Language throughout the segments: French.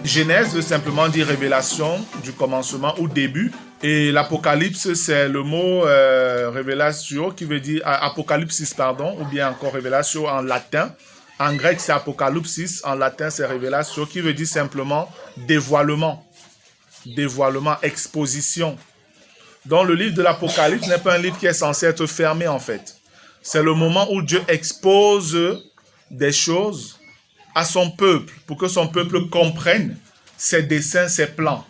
Genèse veut simplement dire révélation du commencement ou début. Et l'Apocalypse, c'est le mot révélation qui veut dire apocalypsis, pardon, ou bien encore révélation en latin. En grec, c'est apocalypsis, en latin, c'est révélation qui veut dire simplement dévoilement. Dévoilement, exposition. Donc, le livre de l'Apocalypse n'est pas un livre qui est censé être fermé, en fait. C'est le moment où Dieu expose des choses à son peuple, pour que son peuple comprenne ses desseins, ses plans.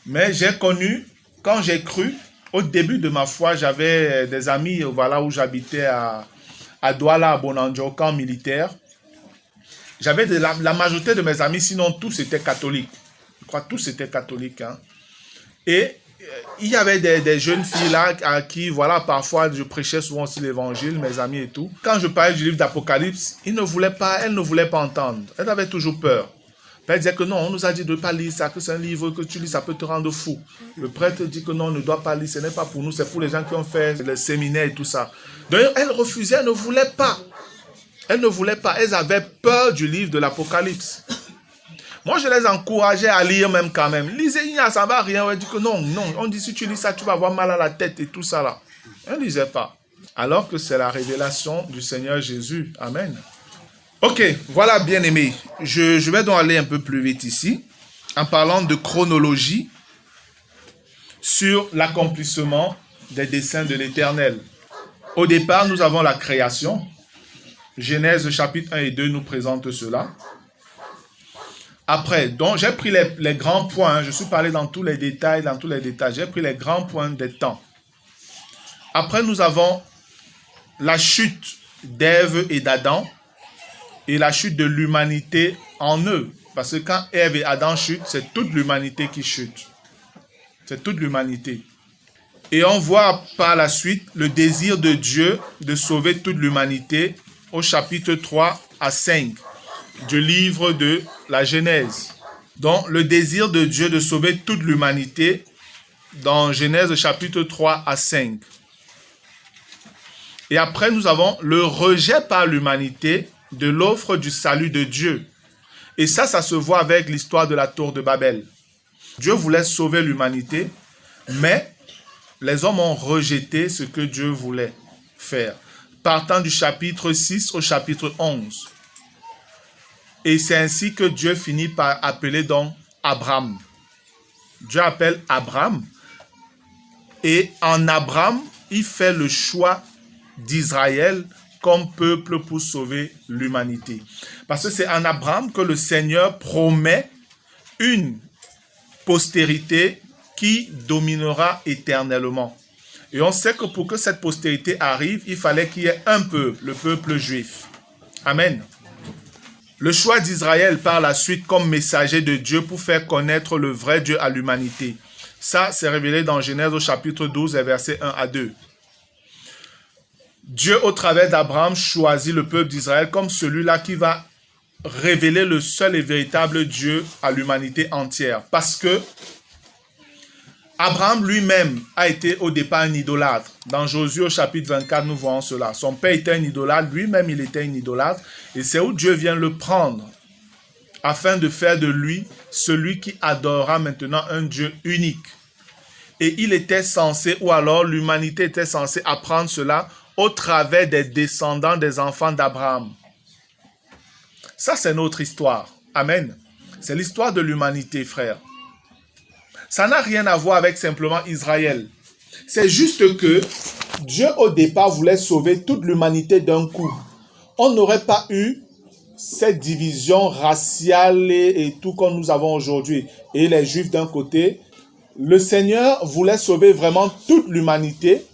Mais j'ai connu, quand j'ai cru, au début de ma foi, j'avais des amis, voilà, où j'habitais à Douala, à Bonanjo, au camp militaire. J'avais la majorité de mes amis, sinon tous étaient catholiques. Je crois que tous étaient catholiques. Hein. Et il y avait des jeunes filles là à qui, voilà, parfois je prêchais souvent aussi l'évangile, mes amis et tout. Quand je parlais du livre d'Apocalypse, elles ne voulaient pas entendre. Elles avaient toujours peur. Elles disaient que non, on nous a dit de ne pas lire ça, que c'est un livre que tu lis, ça peut te rendre fou. Le prêtre dit que non, on ne doit pas lire, ce n'est pas pour nous, c'est pour les gens qui ont fait le séminaire et tout ça. Donc elles refusaient, elles ne voulaient pas. Elles ne voulaient pas, elles avaient peur du livre de l'Apocalypse. Moi, je les encourageais à lire même quand même. Lisez, ça ne va rien. On dit que non. On dit si tu lis ça, tu vas avoir mal à la tête et tout ça là. On ne lisait pas. Alors que c'est la révélation du Seigneur Jésus. Amen. Ok, voilà bien aimé. Je vais donc aller un peu plus vite ici en parlant de chronologie sur l'accomplissement des desseins de l'Éternel. Au départ, nous avons la création. Genèse chapitre 1 et 2 nous présente cela. Après, donc j'ai pris les grands points, hein, je suis parlé dans tous les détails, j'ai pris les grands points des temps. Après, nous avons la chute d'Ève et d'Adam et la chute de l'humanité en eux. Parce que quand Ève et Adam chutent, c'est toute l'humanité qui chute. C'est toute l'humanité. Et on voit par la suite le désir de Dieu de sauver toute l'humanité au chapitre 3 à 5. Du livre de la Genèse. Donc, le désir de Dieu de sauver toute l'humanité dans Genèse chapitre 3 à 5. Et après, nous avons le rejet par l'humanité de l'offre du salut de Dieu. Et ça se voit avec l'histoire de la tour de Babel. Dieu voulait sauver l'humanité, mais les hommes ont rejeté ce que Dieu voulait faire. Partant du chapitre 6 au chapitre 11. Et c'est ainsi que Dieu finit par appeler donc Abraham. Dieu appelle Abraham. Et en Abraham, il fait le choix d'Israël comme peuple pour sauver l'humanité. Parce que c'est en Abraham que le Seigneur promet une postérité qui dominera éternellement. Et on sait que pour que cette postérité arrive, il fallait qu'il y ait un peuple, le peuple juif. Amen. Le choix d'Israël par la suite comme messager de Dieu pour faire connaître le vrai Dieu à l'humanité. Ça, c'est révélé dans Genèse au chapitre 12, versets 1 à 2. Dieu, au travers d'Abraham, choisit le peuple d'Israël comme celui-là qui va révéler le seul et véritable Dieu à l'humanité entière. Parce que Abraham lui-même a été au départ un idolâtre. Dans Josué au chapitre 24, nous voyons cela. Son père était un idolâtre, lui-même il était un idolâtre. Et c'est où Dieu vient le prendre afin de faire de lui celui qui adorera maintenant un Dieu unique. Et il était censé, ou alors l'humanité était censée apprendre cela au travers des descendants des enfants d'Abraham. Ça, c'est notre histoire. Amen. C'est l'histoire de l'humanité, frère. Ça n'a rien à voir avec simplement Israël. C'est juste que Dieu, au départ, voulait sauver toute l'humanité d'un coup. On n'aurait pas eu cette division raciale et tout comme nous avons aujourd'hui. Et les Juifs d'un côté. Le Seigneur voulait sauver vraiment toute l'humanité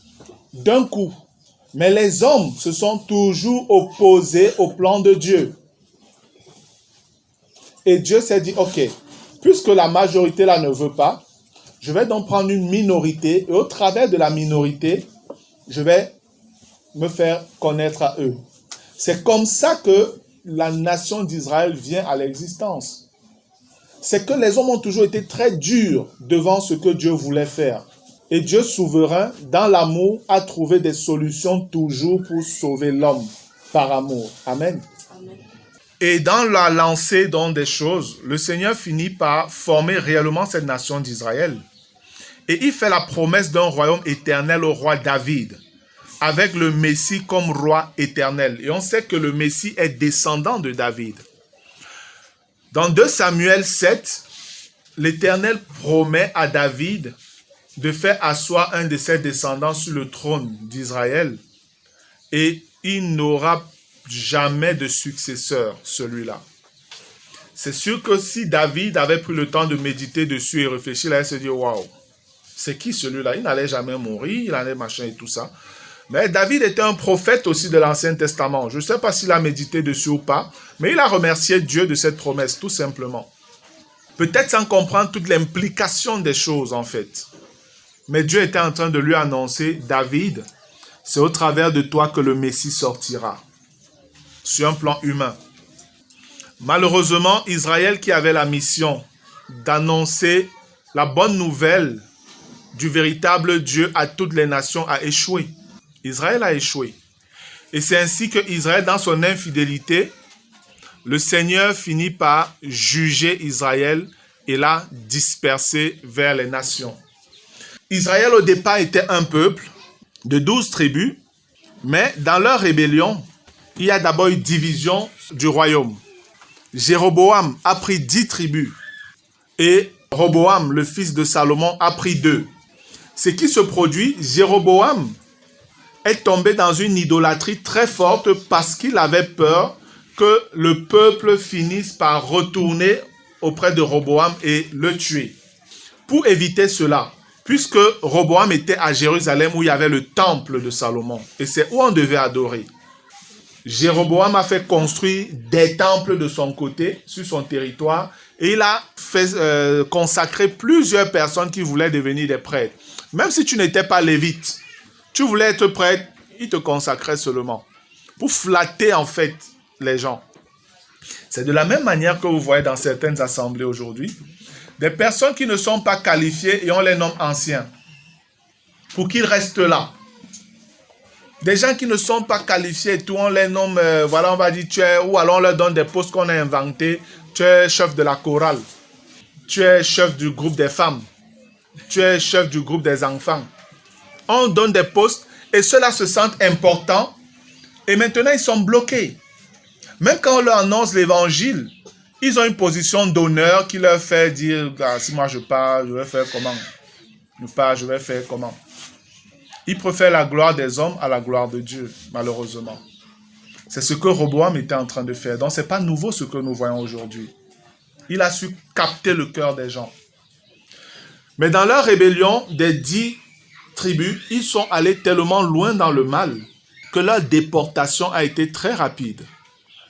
d'un coup. Mais les hommes se sont toujours opposés au plan de Dieu. Et Dieu s'est dit, ok, puisque la majorité là ne veut pas, je vais donc prendre une minorité et au travers de la minorité, je vais me faire connaître à eux. C'est comme ça que la nation d'Israël vient à l'existence. C'est que les hommes ont toujours été très durs devant ce que Dieu voulait faire. Et Dieu souverain, dans l'amour, a trouvé des solutions toujours pour sauver l'homme par amour. Amen. Amen. Et dans la lancée des choses, le Seigneur finit par former réellement cette nation d'Israël. Et il fait la promesse d'un royaume éternel au roi David, avec le Messie comme roi éternel. Et on sait que le Messie est descendant de David. Dans 2 Samuel 7, l'Éternel promet à David de faire asseoir un de ses descendants sur le trône d'Israël. Et il n'aura jamais de successeur, celui-là. C'est sûr que si David avait pris le temps de méditer dessus et réfléchir, il allait se dire, waouh, c'est qui celui-là? Il n'allait jamais mourir, il allait machin et tout ça. Mais David était un prophète aussi de l'Ancien Testament. Je ne sais pas s'il a médité dessus ou pas, mais il a remercié Dieu de cette promesse, tout simplement. Peut-être sans comprendre toute l'implication des choses, en fait. Mais Dieu était en train de lui annoncer, David, c'est au travers de toi que le Messie sortira. Sur un plan humain. Malheureusement, Israël qui avait la mission d'annoncer la bonne nouvelle du véritable Dieu à toutes les nations a échoué. Israël a échoué. Et c'est ainsi que Israël, dans son infidélité, le Seigneur finit par juger Israël et l'a dispersé vers les nations. Israël au départ était un peuple de 12 tribus, mais dans leur rébellion, il y a d'abord une division du royaume. Jéroboam a pris 10 tribus et Roboam, le fils de Salomon, a pris 2. Ce qui se produit, Jéroboam est tombé dans une idolâtrie très forte parce qu'il avait peur que le peuple finisse par retourner auprès de Roboam et le tuer. Pour éviter cela, puisque Roboam était à Jérusalem où il y avait le temple de Salomon, et c'est où on devait adorer, Jéroboam a fait construire des temples de son côté, sur son territoire, et il a fait consacrer plusieurs personnes qui voulaient devenir des prêtres. Même si tu n'étais pas lévite, tu voulais être prêtre, il te consacrait seulement. Pour flatter en fait les gens. C'est de la même manière que vous voyez dans certaines assemblées aujourd'hui, des personnes qui ne sont pas qualifiées et on les nomme anciens. Pour qu'ils restent là. Des gens qui ne sont pas qualifiés et tout, on les nomme, voilà, on va dire, tu es, ou alors on leur donne des postes qu'on a inventés. Tu es chef de la chorale. Tu es chef du groupe des femmes. Tu es chef du groupe des enfants. On donne des postes et ceux-là se sentent importants et maintenant ils sont bloqués. Même quand on leur annonce l'évangile, ils ont une position d'honneur qui leur fait dire, ah, si moi je pars, je vais faire comment? Je pars, je vais faire comment? Ils préfèrent la gloire des hommes à la gloire de Dieu, malheureusement. C'est ce que Roboam était en train de faire. Donc, ce n'est pas nouveau ce que nous voyons aujourd'hui. Il a su capter le cœur des gens. Mais dans leur rébellion des 10 tribus, ils sont allés tellement loin dans le mal que leur déportation a été très rapide.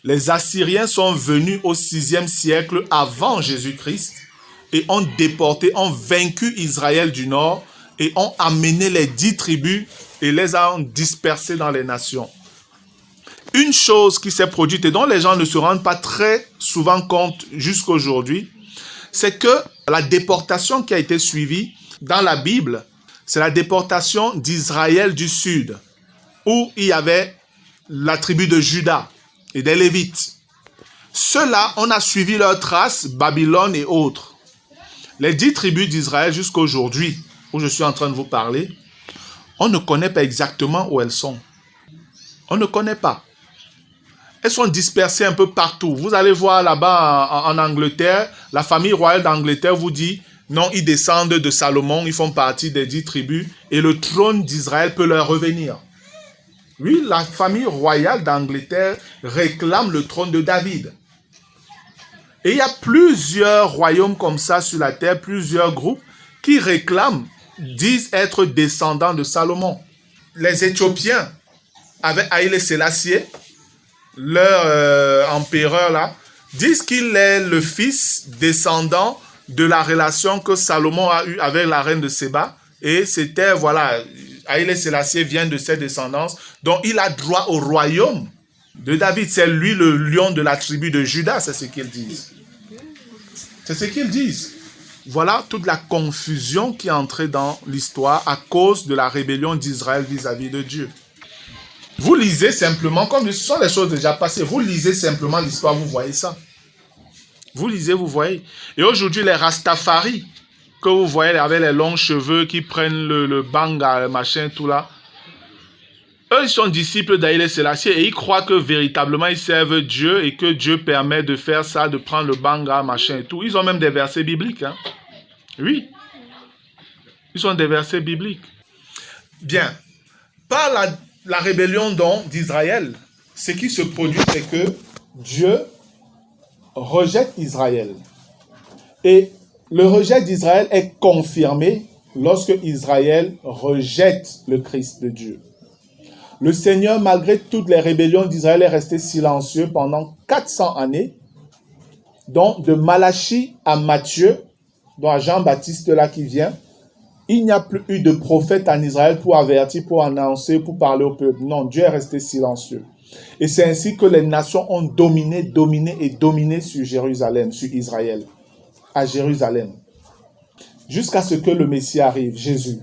Les Assyriens sont venus au 6e siècle avant Jésus-Christ et ont déporté, ont vaincu Israël du Nord et ont amené les 10 tribus et les ont dispersées dans les nations. Une chose qui s'est produite et dont les gens ne se rendent pas très souvent compte jusqu'à aujourd'hui, c'est que la déportation qui a été suivie dans la Bible, c'est la déportation d'Israël du Sud, où il y avait la tribu de Juda et des Lévites. Ceux-là, on a suivi leurs traces, Babylone et autres. Les 10 tribus d'Israël jusqu'à aujourd'hui, où je suis en train de vous parler, on ne connaît pas exactement où elles sont. On ne connaît pas. Elles sont dispersées un peu partout. Vous allez voir là-bas en Angleterre, la famille royale d'Angleterre vous dit, non, ils descendent de Salomon, ils font partie des 10 tribus, et le trône d'Israël peut leur revenir. Oui, la famille royale d'Angleterre réclame le trône de David. Et il y a plusieurs royaumes comme ça sur la terre, plusieurs groupes qui réclament, disent être descendants de Salomon. Les Éthiopiens, avec Haïlé Sélassié, leur empereur là, disent qu'il est le fils descendant de la relation que Salomon a eue avec la reine de Séba. Et c'était, voilà, Haïlé Sélassié vient de cette descendance, donc il a droit au royaume de David. C'est lui le lion de la tribu de Juda, c'est ce qu'ils disent. C'est ce qu'ils disent. Voilà toute la confusion qui est entrée dans l'histoire à cause de la rébellion d'Israël vis-à-vis de Dieu. Vous lisez simplement, comme ce sont les choses déjà passées, vous lisez simplement l'histoire, vous voyez ça. Vous lisez, vous voyez. Et aujourd'hui, les Rastafari, que vous voyez avec les longs cheveux qui prennent le banga, le machin, tout là, eux, ils sont disciples d'Haïlé Sélassié et ils croient que véritablement ils servent Dieu et que Dieu permet de faire ça, de prendre le banga, machin et tout. Ils ont même des versets bibliques. Hein. Oui. Ils ont des versets bibliques. Bien. Par la rébellion d'Israël, ce qui se produit, c'est que Dieu rejette Israël. Et le rejet d'Israël est confirmé lorsque Israël rejette le Christ de Dieu. Le Seigneur, malgré toutes les rébellions d'Israël, est resté silencieux pendant 400 années. Donc, de Malachie à Matthieu, dont à Jean-Baptiste là qui vient, il n'y a plus eu de prophète en Israël pour avertir, pour annoncer, pour parler au peuple. Non, Dieu est resté silencieux. Et c'est ainsi que les nations ont dominé sur Jérusalem, sur Israël, à Jérusalem. Jusqu'à ce que le Messie arrive, Jésus.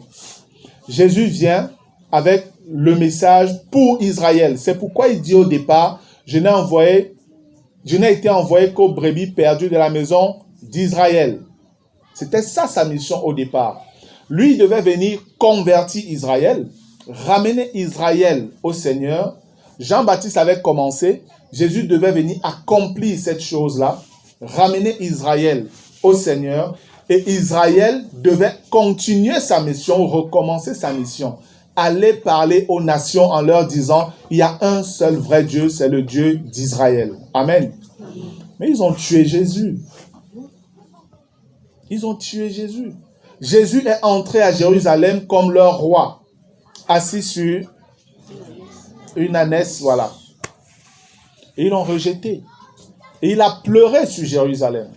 Jésus vient avec le message pour Israël. C'est pourquoi il dit au départ, je n'ai été envoyé qu'aux brebis perdues de la maison d'Israël. C'était ça sa mission au départ. Lui, il devait venir convertir Israël, ramener Israël au Seigneur. Jean-Baptiste avait commencé. Jésus devait venir accomplir cette chose-là, ramener Israël au Seigneur. Et Israël devait continuer sa mission, recommencer sa mission. Aller parler aux nations en leur disant, il y a un seul vrai Dieu, c'est le Dieu d'Israël. Amen. Mais ils ont tué Jésus. Ils ont tué Jésus. Jésus est entré à Jérusalem comme leur roi, assis sur une ânesse, voilà. Et ils l'ont rejeté. Et il a pleuré sur Jérusalem.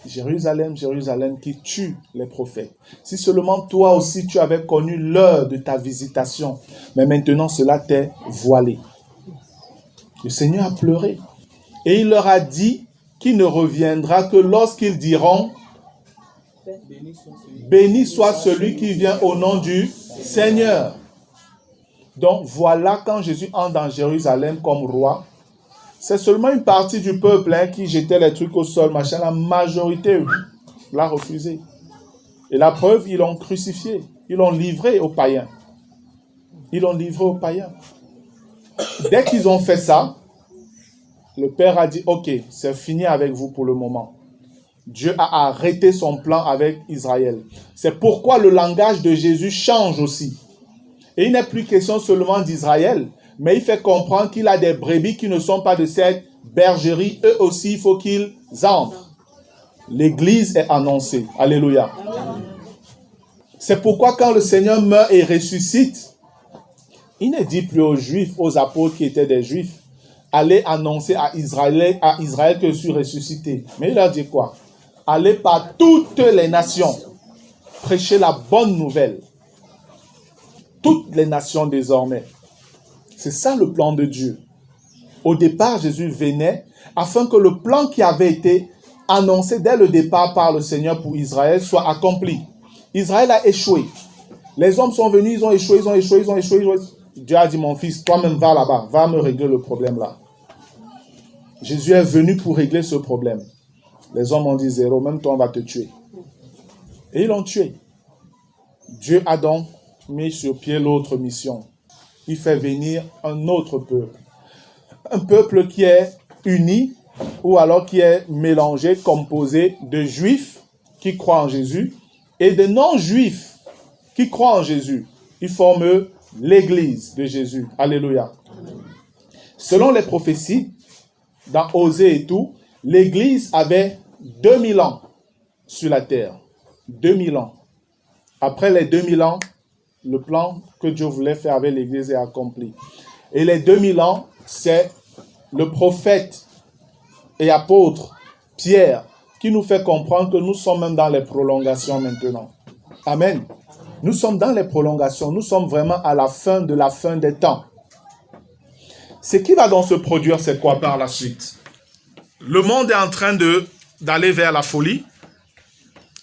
Jérusalem, Jérusalem, qui tue les prophètes. Si seulement toi aussi tu avais connu l'heure de ta visitation, mais maintenant cela t'est voilé. Le Seigneur a pleuré. Et il leur a dit qu'il ne reviendra que lorsqu'ils diront « Béni soit celui qui vient au nom du Seigneur ». Donc voilà, quand Jésus entre dans Jérusalem comme roi, c'est seulement une partie du peuple qui jetait les trucs au sol, machin. La majorité l'a refusé. Et la preuve, ils l'ont crucifié. Ils l'ont livré aux païens. Ils l'ont livré aux païens. Dès qu'ils ont fait ça, le Père a dit, ok, c'est fini avec vous pour le moment. Dieu a arrêté son plan avec Israël. C'est pourquoi le langage de Jésus change aussi. Et il n'est plus question seulement d'Israël, mais il fait comprendre qu'il a des brebis qui ne sont pas de cette bergerie. Eux aussi, il faut qu'ils entrent. L'Église est annoncée. Alléluia. C'est pourquoi quand le Seigneur meurt et ressuscite, il ne dit plus aux Juifs, aux apôtres qui étaient des Juifs, allez annoncer à Israël que je suis ressuscité. Mais il leur dit quoi? Allez par toutes les nations, prêcher la bonne nouvelle. Toutes les nations désormais. C'est ça le plan de Dieu. Au départ, Jésus venait afin que le plan qui avait été annoncé dès le départ par le Seigneur pour Israël soit accompli. Israël a échoué. Les hommes sont venus, ils ont échoué. Dieu a dit, mon fils, toi-même va là-bas, va me régler le problème là. Jésus est venu pour régler ce problème. Les hommes ont dit zéro, même toi on va te tuer. Et ils l'ont tué. Dieu a donc mis sur pied l'autre mission. Il fait venir un autre peuple. Un peuple qui est uni ou alors qui est mélangé, composé de juifs qui croient en Jésus et de non-juifs qui croient en Jésus. Ils forment l'Église de Jésus. Alléluia. Selon les prophéties, dans Osée et tout, l'Église avait 2000 ans sur la terre. 2000 ans. Après les 2000 ans, le plan que Dieu voulait faire avec l'Église est accompli. Et les 2000 ans, c'est le prophète et apôtre Pierre qui nous fait comprendre que nous sommes même dans les prolongations maintenant. Amen. Nous sommes dans les prolongations. Nous sommes vraiment à la fin des temps. Ce qui va donc se produire, c'est quoi par la suite? Le monde est en train d'aller vers la folie.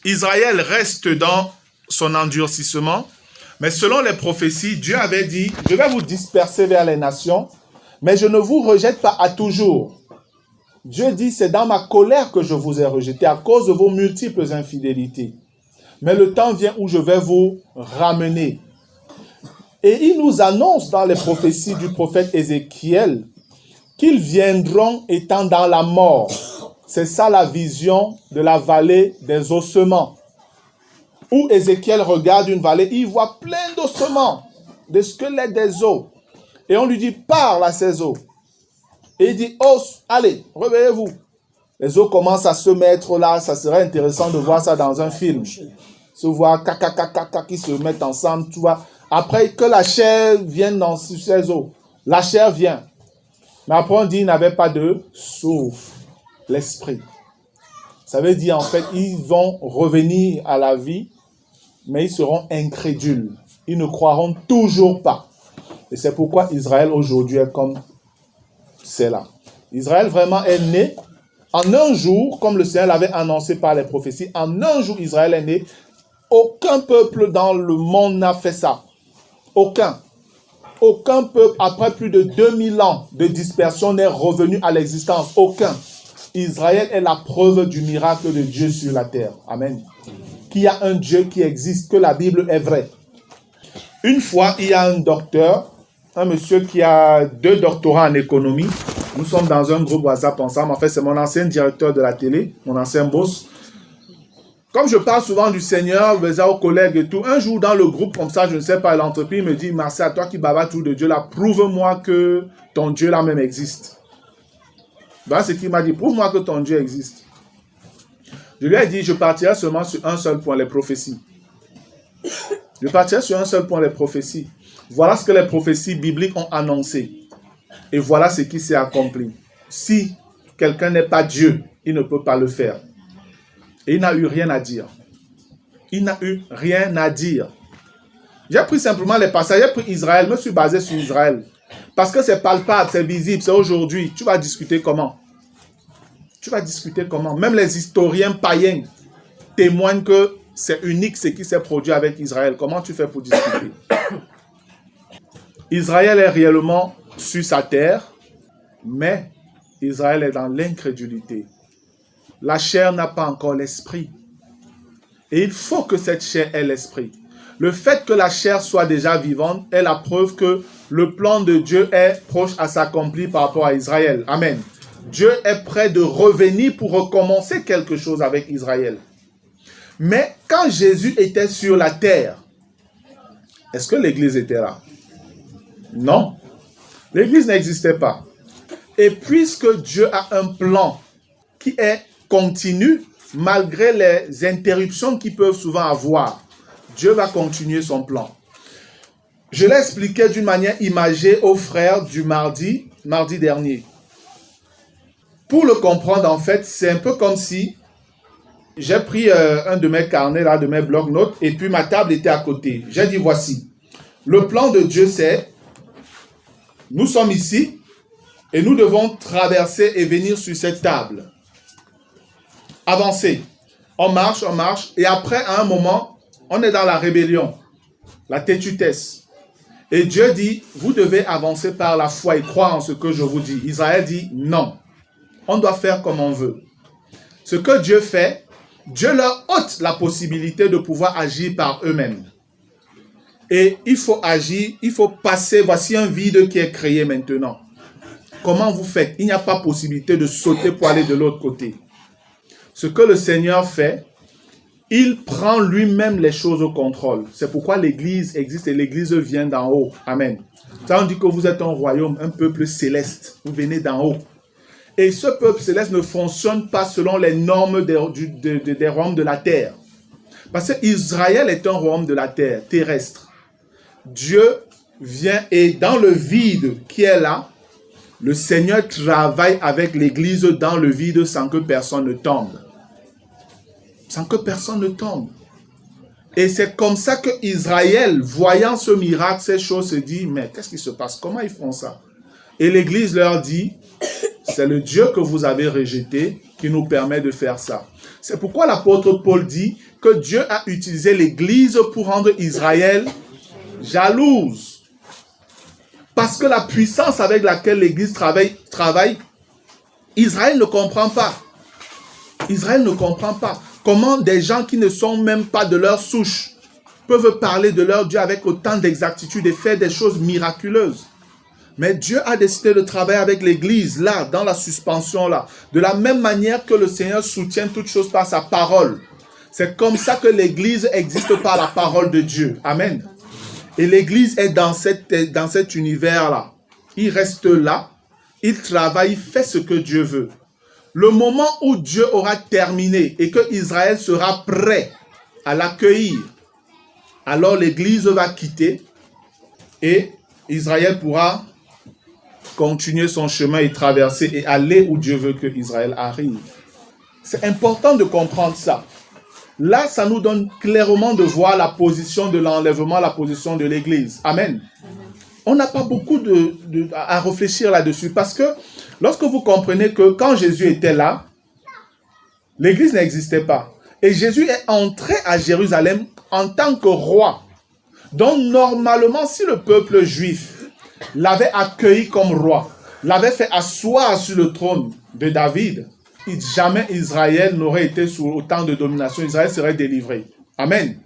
Israël reste dans son endurcissement. Mais selon les prophéties, Dieu avait dit, je vais vous disperser vers les nations, mais je ne vous rejette pas à toujours. Dieu dit, c'est dans ma colère que je vous ai rejeté à cause de vos multiples infidélités. Mais le temps vient où je vais vous ramener. Et il nous annonce dans les prophéties du prophète Ézéchiel qu'ils viendront étant dans la mort. C'est ça la vision de la vallée des ossements. Où Ézéchiel regarde une vallée, il voit plein d'ossements, des squelettes des os. Et on lui dit, parle à ces os. Et il dit, os, allez, réveillez-vous. Les os commencent à se mettre là, ça serait intéressant de voir ça dans un film. Se voir qui se mettent ensemble, tu vois. Après que la chair vienne dans ces os, la chair vient. Mais après on dit, il n'avait pas de souffle, l'esprit. Ça veut dire en fait, ils vont revenir à la vie, mais ils seront incrédules. Ils ne croiront toujours pas. Et c'est pourquoi Israël aujourd'hui est comme c'est là. Israël vraiment est né en un jour, comme le Seigneur l'avait annoncé par les prophéties. En un jour, Israël est né. Aucun peuple dans le monde n'a fait ça. Aucun. Aucun peuple, après plus de 2000 ans de dispersion, n'est revenu à l'existence. Aucun. Israël est la preuve du miracle de Dieu sur la terre. Amen. Qu'il y a un Dieu qui existe, que la Bible est vraie. Une fois, il y a un docteur, un monsieur qui a 2 doctorats en économie. Nous sommes dans un groupe WhatsApp ensemble. En fait, c'est mon ancien directeur de la télé, mon ancien boss. Comme je parle souvent du Seigneur, aux collègues et tout, un jour dans le groupe comme ça, je ne sais pas, l'entreprise me dit, Marcel, toi qui bavardes tout de Dieu là, prouve-moi que ton Dieu là même existe. Ben, c'est qu'il m'a dit, prouve-moi que ton Dieu existe. Je lui ai dit, je partirai seulement sur un seul point, les prophéties. Je partirai sur un seul point, les prophéties. Voilà ce que les prophéties bibliques ont annoncé. Et voilà ce qui s'est accompli. Si quelqu'un n'est pas Dieu, il ne peut pas le faire. Et il n'a eu rien à dire. Il n'a eu rien à dire. J'ai pris simplement les passages. J'ai pris Israël. Je me suis basé sur Israël. Parce que c'est palpable, c'est visible, c'est aujourd'hui. Tu vas discuter comment? Tu vas discuter comment? Même les historiens païens témoignent que c'est unique ce qui s'est produit avec Israël. Comment tu fais pour discuter? Israël est réellement sur sa terre, mais Israël est dans l'incrédulité. La chair n'a pas encore l'esprit. Et il faut que cette chair ait l'esprit. Le fait que la chair soit déjà vivante est la preuve que le plan de Dieu est proche à s'accomplir par rapport à Israël. Amen. Dieu est prêt de revenir pour recommencer quelque chose avec Israël. Mais quand Jésus était sur la terre, est-ce que l'Église était là? Non. L'Église n'existait pas. Et puisque Dieu a un plan qui est continu, malgré les interruptions qu'il peut souvent avoir, Dieu va continuer son plan. Je l'ai expliqué d'une manière imagée aux frères du mardi dernier. Pour le comprendre, en fait, c'est un peu comme si j'ai pris un de mes carnets, là, de mes blocs-notes, et puis ma table était à côté. J'ai dit, voici. Le plan de Dieu, c'est, nous sommes ici, et nous devons traverser et venir sur cette table. Avancer. On marche, et après, à un moment, on est dans la rébellion, la tétutesse. Et Dieu dit, vous devez avancer par la foi et croire en ce que je vous dis. Israël dit, non. On doit faire comme on veut. Ce que Dieu fait, Dieu leur ôte la possibilité de pouvoir agir par eux-mêmes. Et il faut agir, il faut passer, voici un vide qui est créé maintenant. Comment vous faites? Il n'y a pas possibilité de sauter pour aller de l'autre côté. Ce que le Seigneur fait, il prend lui-même les choses au contrôle. C'est pourquoi l'Église existe et l'Église vient d'en haut. Amen. Ça, on dit que vous êtes un royaume, un peuple céleste. Vous venez d'en haut. Et ce peuple céleste ne fonctionne pas selon les normes des royaumes de la terre. Parce qu'Israël est un royaume de la terre, terrestre. Dieu vient et dans le vide qui est là, le Seigneur travaille avec l'Église dans le vide sans que personne ne tombe. Sans que personne ne tombe. Et c'est comme ça que Israël, voyant ce miracle, ces choses, se dit, mais qu'est-ce qui se passe? Comment ils font ça? Et l'Église leur dit, c'est le Dieu que vous avez rejeté qui nous permet de faire ça. C'est pourquoi l'apôtre Paul dit que Dieu a utilisé l'Église pour rendre Israël Jalouse. Parce que la puissance avec laquelle l'Église travaille, Israël ne comprend pas. Israël ne comprend pas comment des gens qui ne sont même pas de leur souche peuvent parler de leur Dieu avec autant d'exactitude et faire des choses miraculeuses. Mais Dieu a décidé de travailler avec l'Église, là, dans la suspension, là. De la même manière que le Seigneur soutient toutes choses par sa parole. C'est comme ça que l'Église existe par la parole de Dieu. Amen. Et l'Église est dans cet univers-là. Il reste là, il travaille, il fait ce que Dieu veut. Le moment où Dieu aura terminé et que Israël sera prêt à l'accueillir, alors l'Église va quitter et Israël pourra continuer son chemin et traverser et aller où Dieu veut que Israël arrive. C'est important de comprendre ça. Là, ça nous donne clairement de voir la position de l'enlèvement, la position de l'Église. Amen. On n'a pas beaucoup à réfléchir là-dessus parce que lorsque vous comprenez que quand Jésus était là, l'Église n'existait pas. Et Jésus est entré à Jérusalem en tant que roi. Donc normalement, si le peuple juif l'avait accueilli comme roi, l'avait fait asseoir sur le trône de David, jamais Israël n'aurait été sous autant de domination. Israël serait délivré. Amen.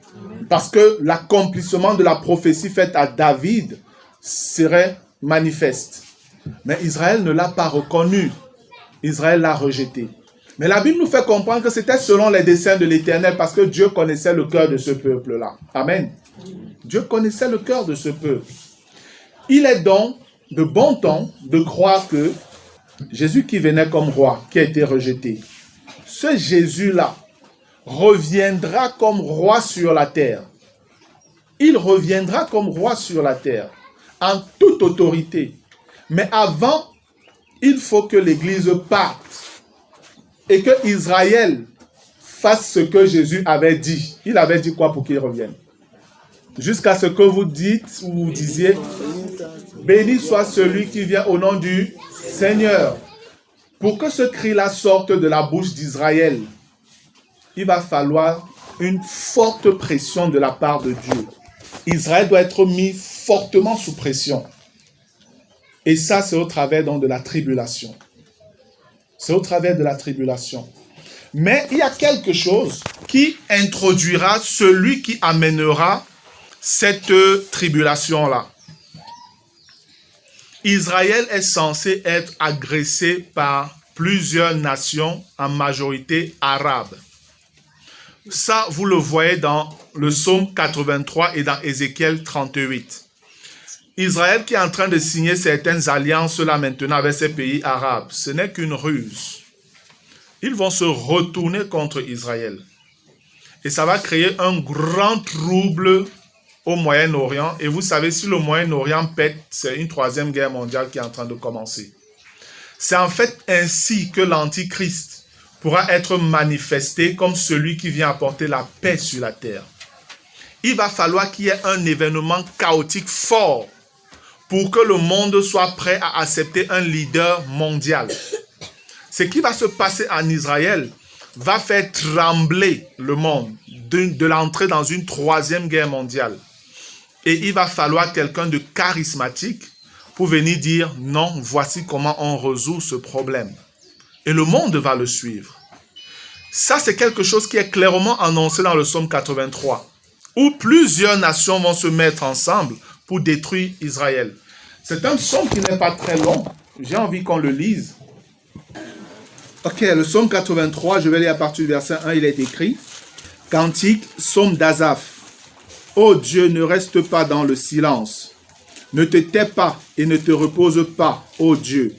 Parce que l'accomplissement de la prophétie faite à David serait manifeste. Mais Israël ne l'a pas reconnu. Israël l'a rejeté. Mais la Bible nous fait comprendre que c'était selon les desseins de l'Éternel parce que Dieu connaissait le cœur de ce peuple-là. Amen. Dieu connaissait le cœur de ce peuple. Il est donc de bon ton de croire que Jésus qui venait comme roi, qui a été rejeté, ce Jésus-là reviendra comme roi sur la terre. Il reviendra comme roi sur la terre, en toute autorité. Mais avant, il faut que l'Église parte et que Israël fasse ce que Jésus avait dit. Il avait dit quoi pour qu'il revienne? Jusqu'à ce que vous dites ou vous disiez, béni soit celui qui vient au nom du Seigneur. Pour que ce cri-là sorte de la bouche d'Israël, il va falloir une forte pression de la part de Dieu. Israël doit être mis fortement sous pression. Et ça, c'est au travers donc de la tribulation. C'est au travers de la tribulation. Mais il y a quelque chose qui introduira celui qui amènera cette tribulation-là. Israël est censé être agressé par plusieurs nations, en majorité arabes. Ça, vous le voyez dans le psaume 83 et dans Ézéchiel 38. Israël qui est en train de signer certaines alliances là maintenant avec ces pays arabes, ce n'est qu'une ruse. Ils vont se retourner contre Israël. Et ça va créer un grand trouble au Moyen-Orient. Et vous savez, si le Moyen-Orient pète, c'est une troisième guerre mondiale qui est en train de commencer. C'est en fait ainsi que l'Antichrist pourra être manifesté comme celui qui vient apporter la paix sur la terre. Il va falloir qu'il y ait un événement chaotique fort pour que le monde soit prêt à accepter un leader mondial. Ce qui va se passer en Israël va faire trembler le monde de l'entrée dans une troisième guerre mondiale. Et il va falloir quelqu'un de charismatique pour venir dire non, voici comment on résout ce problème. Et le monde va le suivre. Ça, c'est quelque chose qui est clairement annoncé dans le psaume 83, où plusieurs nations vont se mettre ensemble pour détruire Israël. C'est un psaume qui n'est pas très long. J'ai envie qu'on le lise. Ok, le psaume 83, je vais lire à partir du verset 1, il est écrit. Cantique, psaume d'Asaph. Ô Dieu, ne reste pas dans le silence. Ne te tais pas et ne te repose pas, ô Dieu.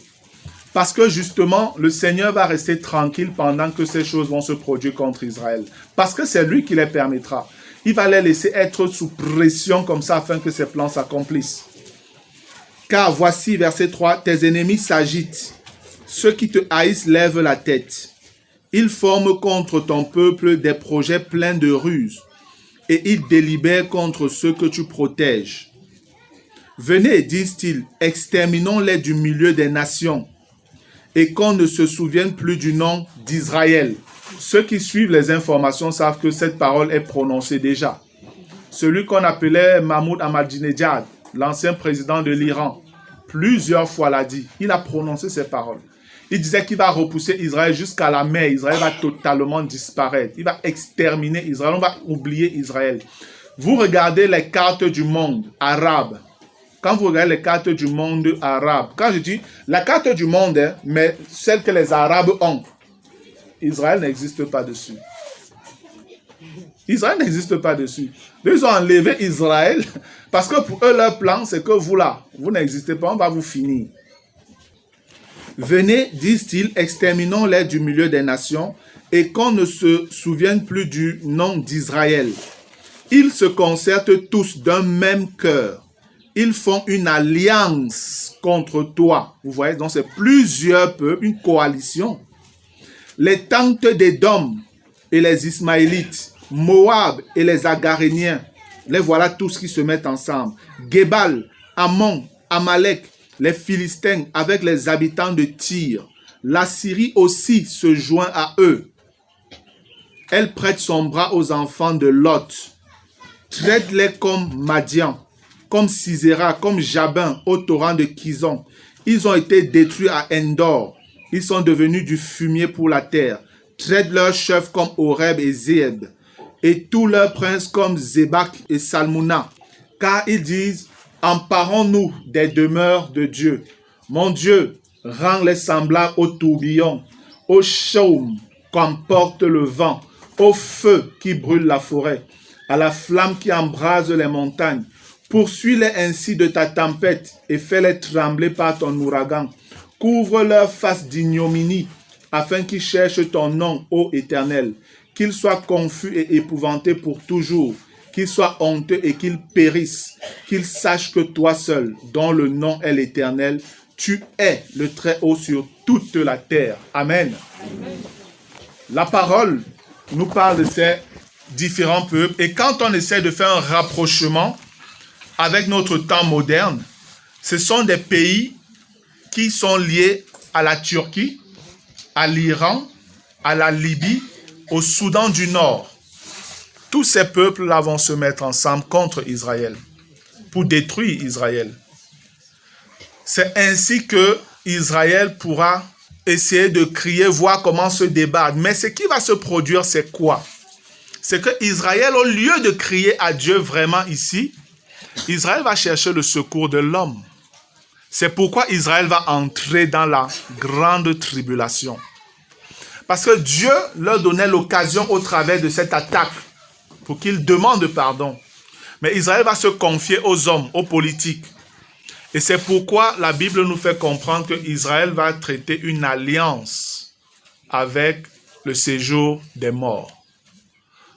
Parce que justement, le Seigneur va rester tranquille pendant que ces choses vont se produire contre Israël. Parce que c'est lui qui les permettra. Il va les laisser être sous pression comme ça afin que ses plans s'accomplissent. Car voici, verset 3, tes ennemis s'agitent. Ceux qui te haïssent lèvent la tête. Ils forment contre ton peuple des projets pleins de ruses. Et ils délibèrent contre ceux que tu protèges. Venez, disent-ils, exterminons-les du milieu des nations. Et qu'on ne se souvienne plus du nom d'Israël. Ceux qui suivent les informations savent que cette parole est prononcée déjà. celui qu'on appelait Mahmoud Ahmadinejad, l'ancien président de l'Iran, plusieurs fois l'a dit. Il a prononcé ces paroles. Il disait qu'il va repousser Israël jusqu'à la mer. Israël va totalement disparaître. Il va exterminer Israël. On va oublier Israël. Vous regardez les cartes du monde arabe. Quand vous regardez les cartes du monde arabe, quand je dis la carte du monde, mais celle que les Arabes ont, Israël n'existe pas dessus. Israël n'existe pas dessus. Ils ont enlevé Israël parce que pour eux, leur plan, c'est que vous là, vous n'existez pas, on va vous finir. Venez, disent-ils, exterminons-les du milieu des nations et qu'on ne se souvienne plus du nom d'Israël. Ils se concertent tous d'un même cœur. Ils font une alliance contre toi. Vous voyez, donc c'est plusieurs peuples, une coalition. Les tentes d'Édom et les Ismaélites, Moab et les Agaréniens, les voilà tous qui se mettent ensemble. Gebal, Ammon, Amalek, les Philistins avec les habitants de Tyr. La Syrie aussi se joint à eux. Elle prête son bras aux enfants de Lot. Traite-les comme Madian, comme Sisera, comme Jabin au torrent de Kizon. Ils ont été détruits à Endor. Ils sont devenus du fumier pour la terre. Traite leurs chefs comme Horeb et Zéeb, et tous leurs princes comme Zébak et Salmouna. Car ils disent, emparons-nous des demeures de Dieu. Mon Dieu, rends-les semblables au tourbillon, au chaume qu'emporte le vent, au feu qui brûle la forêt, à la flamme qui embrase les montagnes. Poursuis-les ainsi de ta tempête et fais-les trembler par ton ouragan. Couvre leur face d'ignominie, afin qu'ils cherchent ton nom, ô Éternel. Qu'ils soient confus et épouvantés pour toujours, qu'ils soient honteux et qu'ils périssent, qu'ils sachent que toi seul, dont le nom est l'Éternel, tu es le Très-Haut sur toute la terre. Amen. Amen. La parole nous parle de ces différents peuples, et quand on essaie de faire un rapprochement avec notre temps moderne, ce sont des pays qui sont liés à la Turquie, à l'Iran, à la Libye, au Soudan du Nord. Tous ces peuples-là vont se mettre ensemble contre Israël, pour détruire Israël. C'est ainsi que Israël pourra essayer de crier, voir comment se débattre. Mais ce qui va se produire, c'est quoi? C'est que Israël, au lieu de crier à Dieu vraiment ici, Israël va chercher le secours de l'homme. C'est pourquoi Israël va entrer dans la grande tribulation. Parce que Dieu leur donnait l'occasion au travers de cette attaque pour qu'ils demandent pardon. Mais Israël va se confier aux hommes, aux politiques. Et c'est pourquoi la Bible nous fait comprendre qu'Israël va traiter une alliance avec le séjour des morts.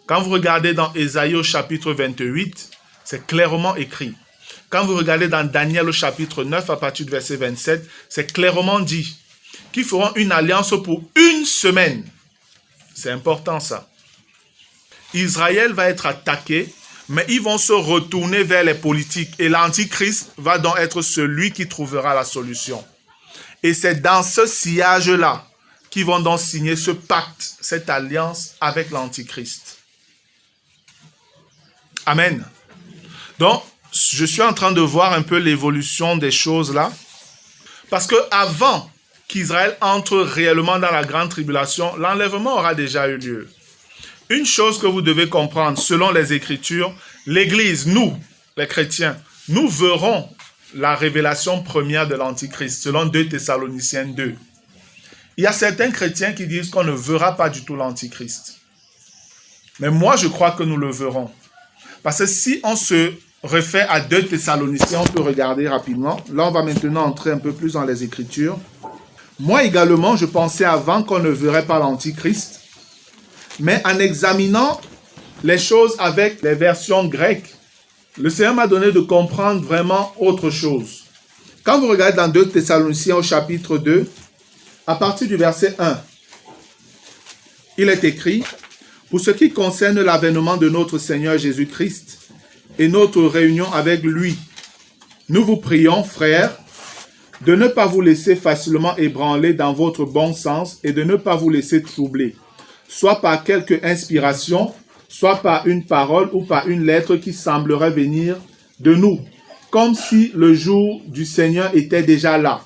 Quand vous regardez dans Ésaïe au chapitre 28, c'est clairement écrit. Quand vous regardez dans Daniel au chapitre 9, à partir du verset 27, c'est clairement dit qu'ils feront une alliance pour une semaine. C'est important ça. Israël va être attaqué, mais ils vont se retourner vers les politiques. Et l'Antichrist va donc être celui qui trouvera la solution. Et c'est dans ce sillage-là qu'ils vont donc signer ce pacte, cette alliance avec l'Antichrist. Amen. Donc, je suis en train de voir un peu l'évolution des choses là. Parce que avant qu'Israël entre réellement dans la grande tribulation, l'enlèvement aura déjà eu lieu. Une chose que vous devez comprendre, selon les Écritures, l'Église, nous, les chrétiens, nous verrons la révélation première de l'Antichrist, selon 2 Thessaloniciens 2. Il y a certains chrétiens qui disent qu'on ne verra pas du tout l'Antichrist. Mais moi, je crois que nous le verrons. Parce que si on se réfère à 2 Thessaloniciens, on peut regarder rapidement. Là, on va maintenant entrer un peu plus dans les Écritures. Moi également, je pensais avant qu'on ne verrait pas l'Antichrist. Mais en examinant les choses avec les versions grecques, le Seigneur m'a donné de comprendre vraiment autre chose. Quand vous regardez dans 2 Thessaloniciens au chapitre 2, à partir du verset 1, il est écrit « Pour ce qui concerne l'avènement de notre Seigneur Jésus-Christ et notre réunion avec lui, nous vous prions, frères, de ne pas vous laisser facilement ébranler dans votre bon sens et de ne pas vous laisser troubler, soit par quelque inspiration, soit par une parole ou par une lettre qui semblerait venir de nous, comme si le jour du Seigneur était déjà là.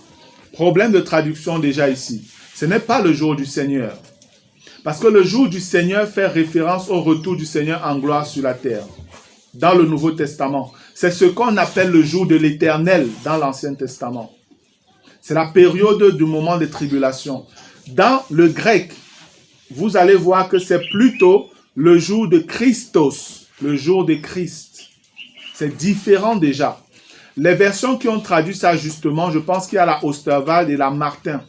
Problème de traduction déjà ici. Ce n'est pas le jour du Seigneur. Parce que le jour du Seigneur fait référence au retour du Seigneur en gloire sur la terre. Dans le Nouveau Testament. C'est ce qu'on appelle le jour de l'Éternel dans l'Ancien Testament. C'est la période du moment de tribulation. Dans le grec, vous allez voir que c'est plutôt le jour de Christos, le jour de Christ. C'est différent déjà. Les versions qui ont traduit ça justement, je pense qu'il y a la Osterwald et la Martin,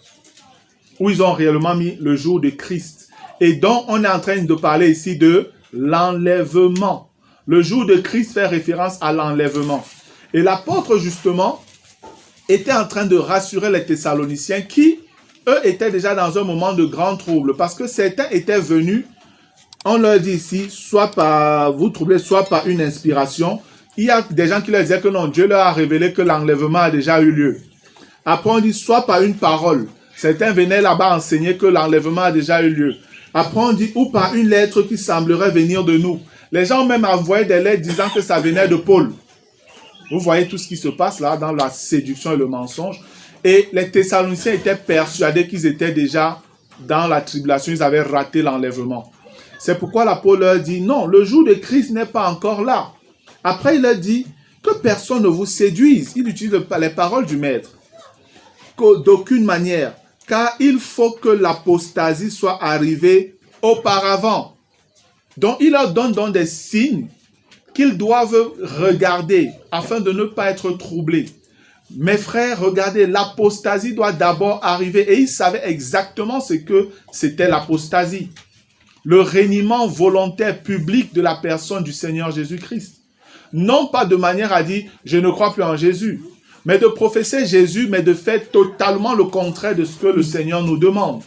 où ils ont réellement mis le jour de Christ. Et donc, on est en train de parler ici de l'enlèvement. Le jour de Christ fait référence à l'enlèvement. Et l'apôtre, justement, était en train de rassurer les Thessaloniciens qui, eux, étaient déjà dans un moment de grand trouble. Parce que certains étaient venus, on leur dit ici, soit par vous troubler, soit par une inspiration. Il y a des gens qui leur disaient que non, Dieu leur a révélé que l'enlèvement a déjà eu lieu. Après, on dit soit par une parole. Certains venaient là-bas enseigner que l'enlèvement a déjà eu lieu. Après, on dit ou par une lettre qui semblerait venir de nous. Les gens ont même envoyé des lettres disant que ça venait de Paul. Vous voyez tout ce qui se passe là dans la séduction et le mensonge. Et les Thessaloniciens étaient persuadés qu'ils étaient déjà dans la tribulation. Ils avaient raté l'enlèvement. C'est pourquoi l'apôtre leur dit non, le jour de Christ n'est pas encore là. Après, il leur dit que personne ne vous séduise. Il utilise les paroles du maître. D'aucune manière. Car il faut que l'apostasie soit arrivée auparavant. Donc, il leur donne donc des signes qu'ils doivent regarder afin de ne pas être troublés. Mes frères, regardez, l'apostasie doit d'abord arriver. Et ils savaient exactement ce que c'était l'apostasie. Le reniement volontaire public de la personne du Seigneur Jésus-Christ. Non pas de manière à dire « je ne crois plus en Jésus », mais de professer Jésus, mais de faire totalement le contraire de ce que le Seigneur nous demande.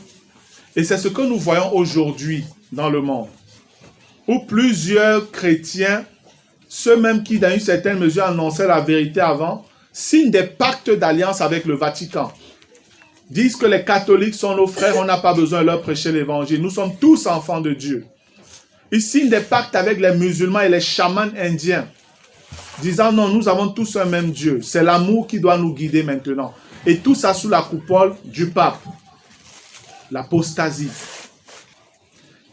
Et c'est ce que nous voyons aujourd'hui dans le monde. Où plusieurs chrétiens, ceux-mêmes qui, dans une certaine mesure, annonçaient la vérité avant, signent des pactes d'alliance avec le Vatican. Disent que les catholiques sont nos frères, on n'a pas besoin de leur prêcher l'évangile. Nous sommes tous enfants de Dieu. Ils signent des pactes avec les musulmans et les chamans indiens, disant non, nous avons tous un même Dieu. C'est l'amour qui doit nous guider maintenant. Et tout ça sous la coupole du pape. L'apostasie.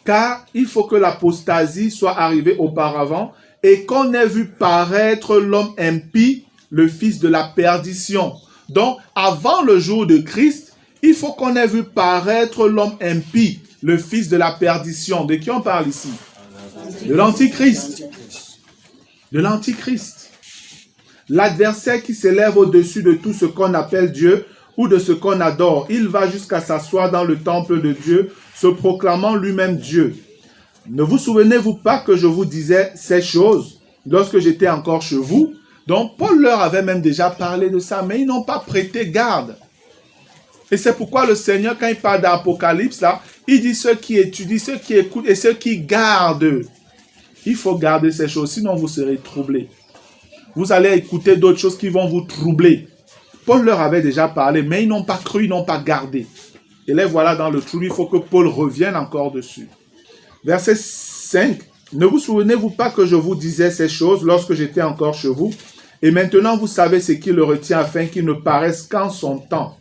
Car il faut que l'apostasie soit arrivée auparavant et qu'on ait vu paraître l'homme impie, le fils de la perdition. Donc, avant le jour de Christ, il faut qu'on ait vu paraître l'homme impie, le fils de la perdition. De qui on parle ici? De l'Antichrist. De l'Antichrist. L'adversaire qui s'élève au-dessus de tout ce qu'on appelle Dieu ou de ce qu'on adore. Il va jusqu'à s'asseoir dans le temple de Dieu, se proclamant lui-même Dieu. Ne vous souvenez-vous pas que je vous disais ces choses lorsque j'étais encore chez vous? Donc, Paul leur avait même déjà parlé de ça, mais ils n'ont pas prêté garde. Et c'est pourquoi le Seigneur, quand il parle d'Apocalypse, là, il dit ceux qui étudient, ceux qui écoutent et ceux qui gardent. Il faut garder ces choses, sinon vous serez troublés. Vous allez écouter d'autres choses qui vont vous troubler. Paul leur avait déjà parlé, mais ils n'ont pas cru, ils n'ont pas gardé. Et les voilà dans le trou, il faut que Paul revienne encore dessus. Verset 5. Ne vous souvenez-vous pas que je vous disais ces choses lorsque j'étais encore chez vous? Et maintenant vous savez ce qui le retient afin qu'il ne paraisse qu'en son temps.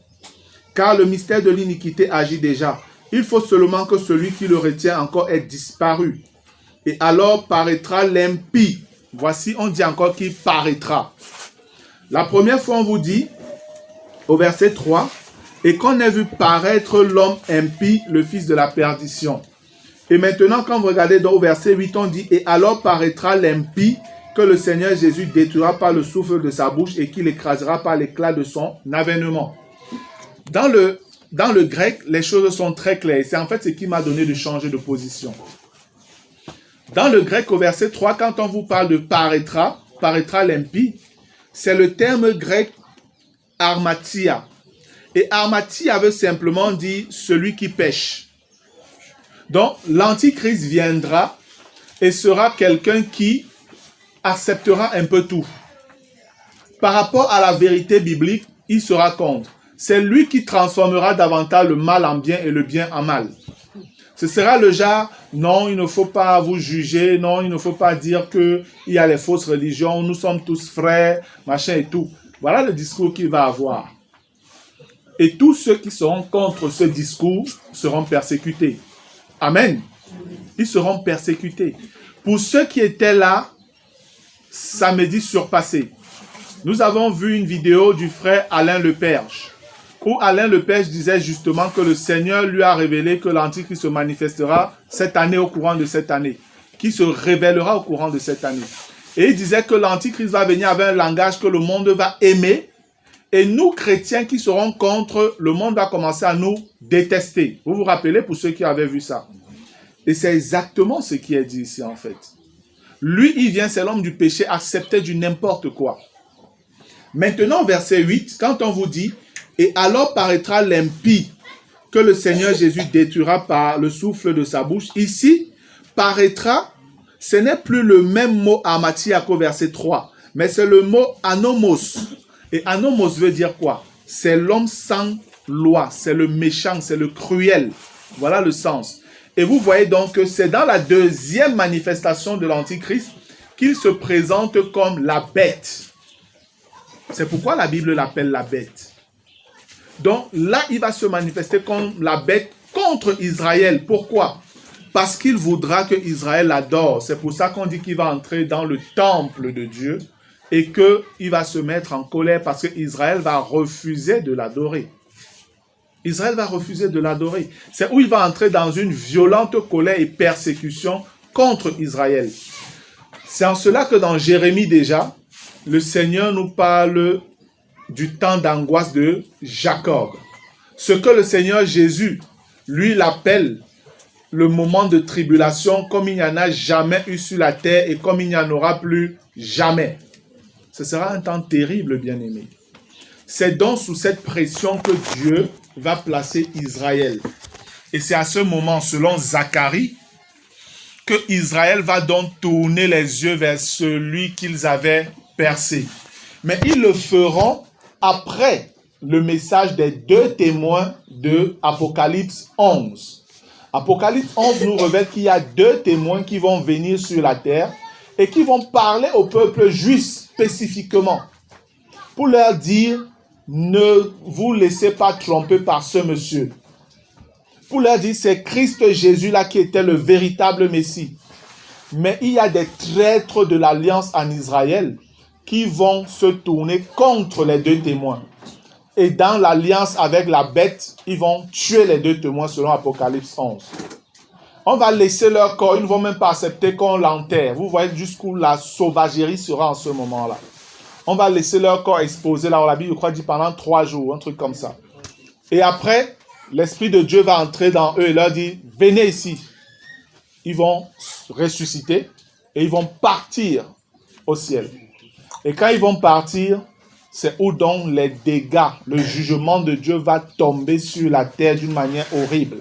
Car le mystère de l'iniquité agit déjà. Il faut seulement que celui qui le retient encore ait disparu. Et alors paraîtra l'impie. Voici, on dit encore qu'il paraîtra. La première fois, on vous dit, au verset 3, et qu'on ait vu paraître l'homme impie, le fils de la perdition. Et maintenant, quand vous regardez au verset 8, on dit, et alors paraîtra l'impie que le Seigneur Jésus détruira par le souffle de sa bouche et qu'il écrasera par l'éclat de son avènement. Dans le grec, les choses sont très claires. C'est en fait ce qui m'a donné de changer de position. Dans le grec, au verset 3, quand on vous parle de paraîtra l'impie, c'est le terme grec armatia. Et armatia veut simplement dire celui qui pêche. Donc, l'antichrist viendra et sera quelqu'un qui acceptera un peu tout. Par rapport à la vérité biblique, il sera contre. C'est lui qui transformera davantage le mal en bien et le bien en mal. Ce sera le genre, non, il ne faut pas vous juger, non, il ne faut pas dire qu'il y a les fausses religions, nous sommes tous frères, machin et tout. Voilà le discours qu'il va avoir. Et tous ceux qui seront contre ce discours seront persécutés. Amen. Ils seront persécutés. Pour ceux qui étaient là, samedi surpassé, nous avons vu une vidéo du frère Alain Leperche, où Alain Leperche disait justement que le Seigneur lui a révélé que l'Antichrist se manifestera cette année au courant de cette année, qui se révélera au courant de cette année. Et il disait que l'Antichrist va venir avec un langage que le monde va aimer, et nous, chrétiens qui serons contre, le monde va commencer à nous détester. Vous vous rappelez pour ceux qui avaient vu ça? Et c'est exactement ce qui est dit ici en fait. Lui, il vient, c'est l'homme du péché, accepter du n'importe quoi. Maintenant, verset 8, quand on vous dit « Et alors paraîtra l'impie que le Seigneur Jésus détruira par le souffle de sa bouche », ici, paraîtra, ce n'est plus le même mot amatiak au verset 3, mais c'est le mot anomos. Et anomos veut dire quoi? C'est l'homme sans loi, c'est le méchant, c'est le cruel. Voilà le sens. Et vous voyez donc que c'est dans la deuxième manifestation de l'Antichrist qu'il se présente comme la bête. C'est pourquoi la Bible l'appelle la bête. Donc là, il va se manifester comme la bête contre Israël. Pourquoi? Parce qu'il voudra que Israël l'adore. C'est pour ça qu'on dit qu'il va entrer dans le temple de Dieu et qu'il va se mettre en colère parce qu'Israël va refuser de l'adorer. Israël va refuser de l'adorer. C'est où il va entrer dans une violente colère et persécution contre Israël. C'est en cela que dans Jérémie déjà, le Seigneur nous parle du temps d'angoisse de Jacob. Ce que le Seigneur Jésus, lui, l'appelle le moment de tribulation comme il n'y en a jamais eu sur la terre et comme il n'y en aura plus jamais. Ce sera un temps terrible, bien-aimé. C'est donc sous cette pression que Dieu va placer Israël. Et c'est à ce moment, selon Zacharie, que Israël va donc tourner les yeux vers celui qu'ils avaient percé. Mais ils le feront après le message des deux témoins de Apocalypse 11. Apocalypse 11 nous révèle qu'il y a deux témoins qui vont venir sur la terre et qui vont parler au peuple juif spécifiquement pour leur dire: ne vous laissez pas tromper par ce monsieur. Pour leur dire, c'est Christ Jésus là qui était le véritable Messie. Mais il y a des traîtres de l'alliance en Israël qui vont se tourner contre les deux témoins. Et dans l'alliance avec la bête, ils vont tuer les deux témoins selon Apocalypse 11. On va laisser leur corps, ils ne vont même pas accepter qu'on l'enterre. Vous voyez jusqu'où la sauvagerie sera en ce moment-là. On va laisser leur corps exposé là où la Bible, je crois, dit pendant 3 jours, un truc comme ça. Et après, l'Esprit de Dieu va entrer dans eux et leur dire: venez ici. Ils vont ressusciter et ils vont partir au ciel. Et quand ils vont partir, c'est où donc les dégâts, le jugement de Dieu va tomber sur la terre d'une manière horrible.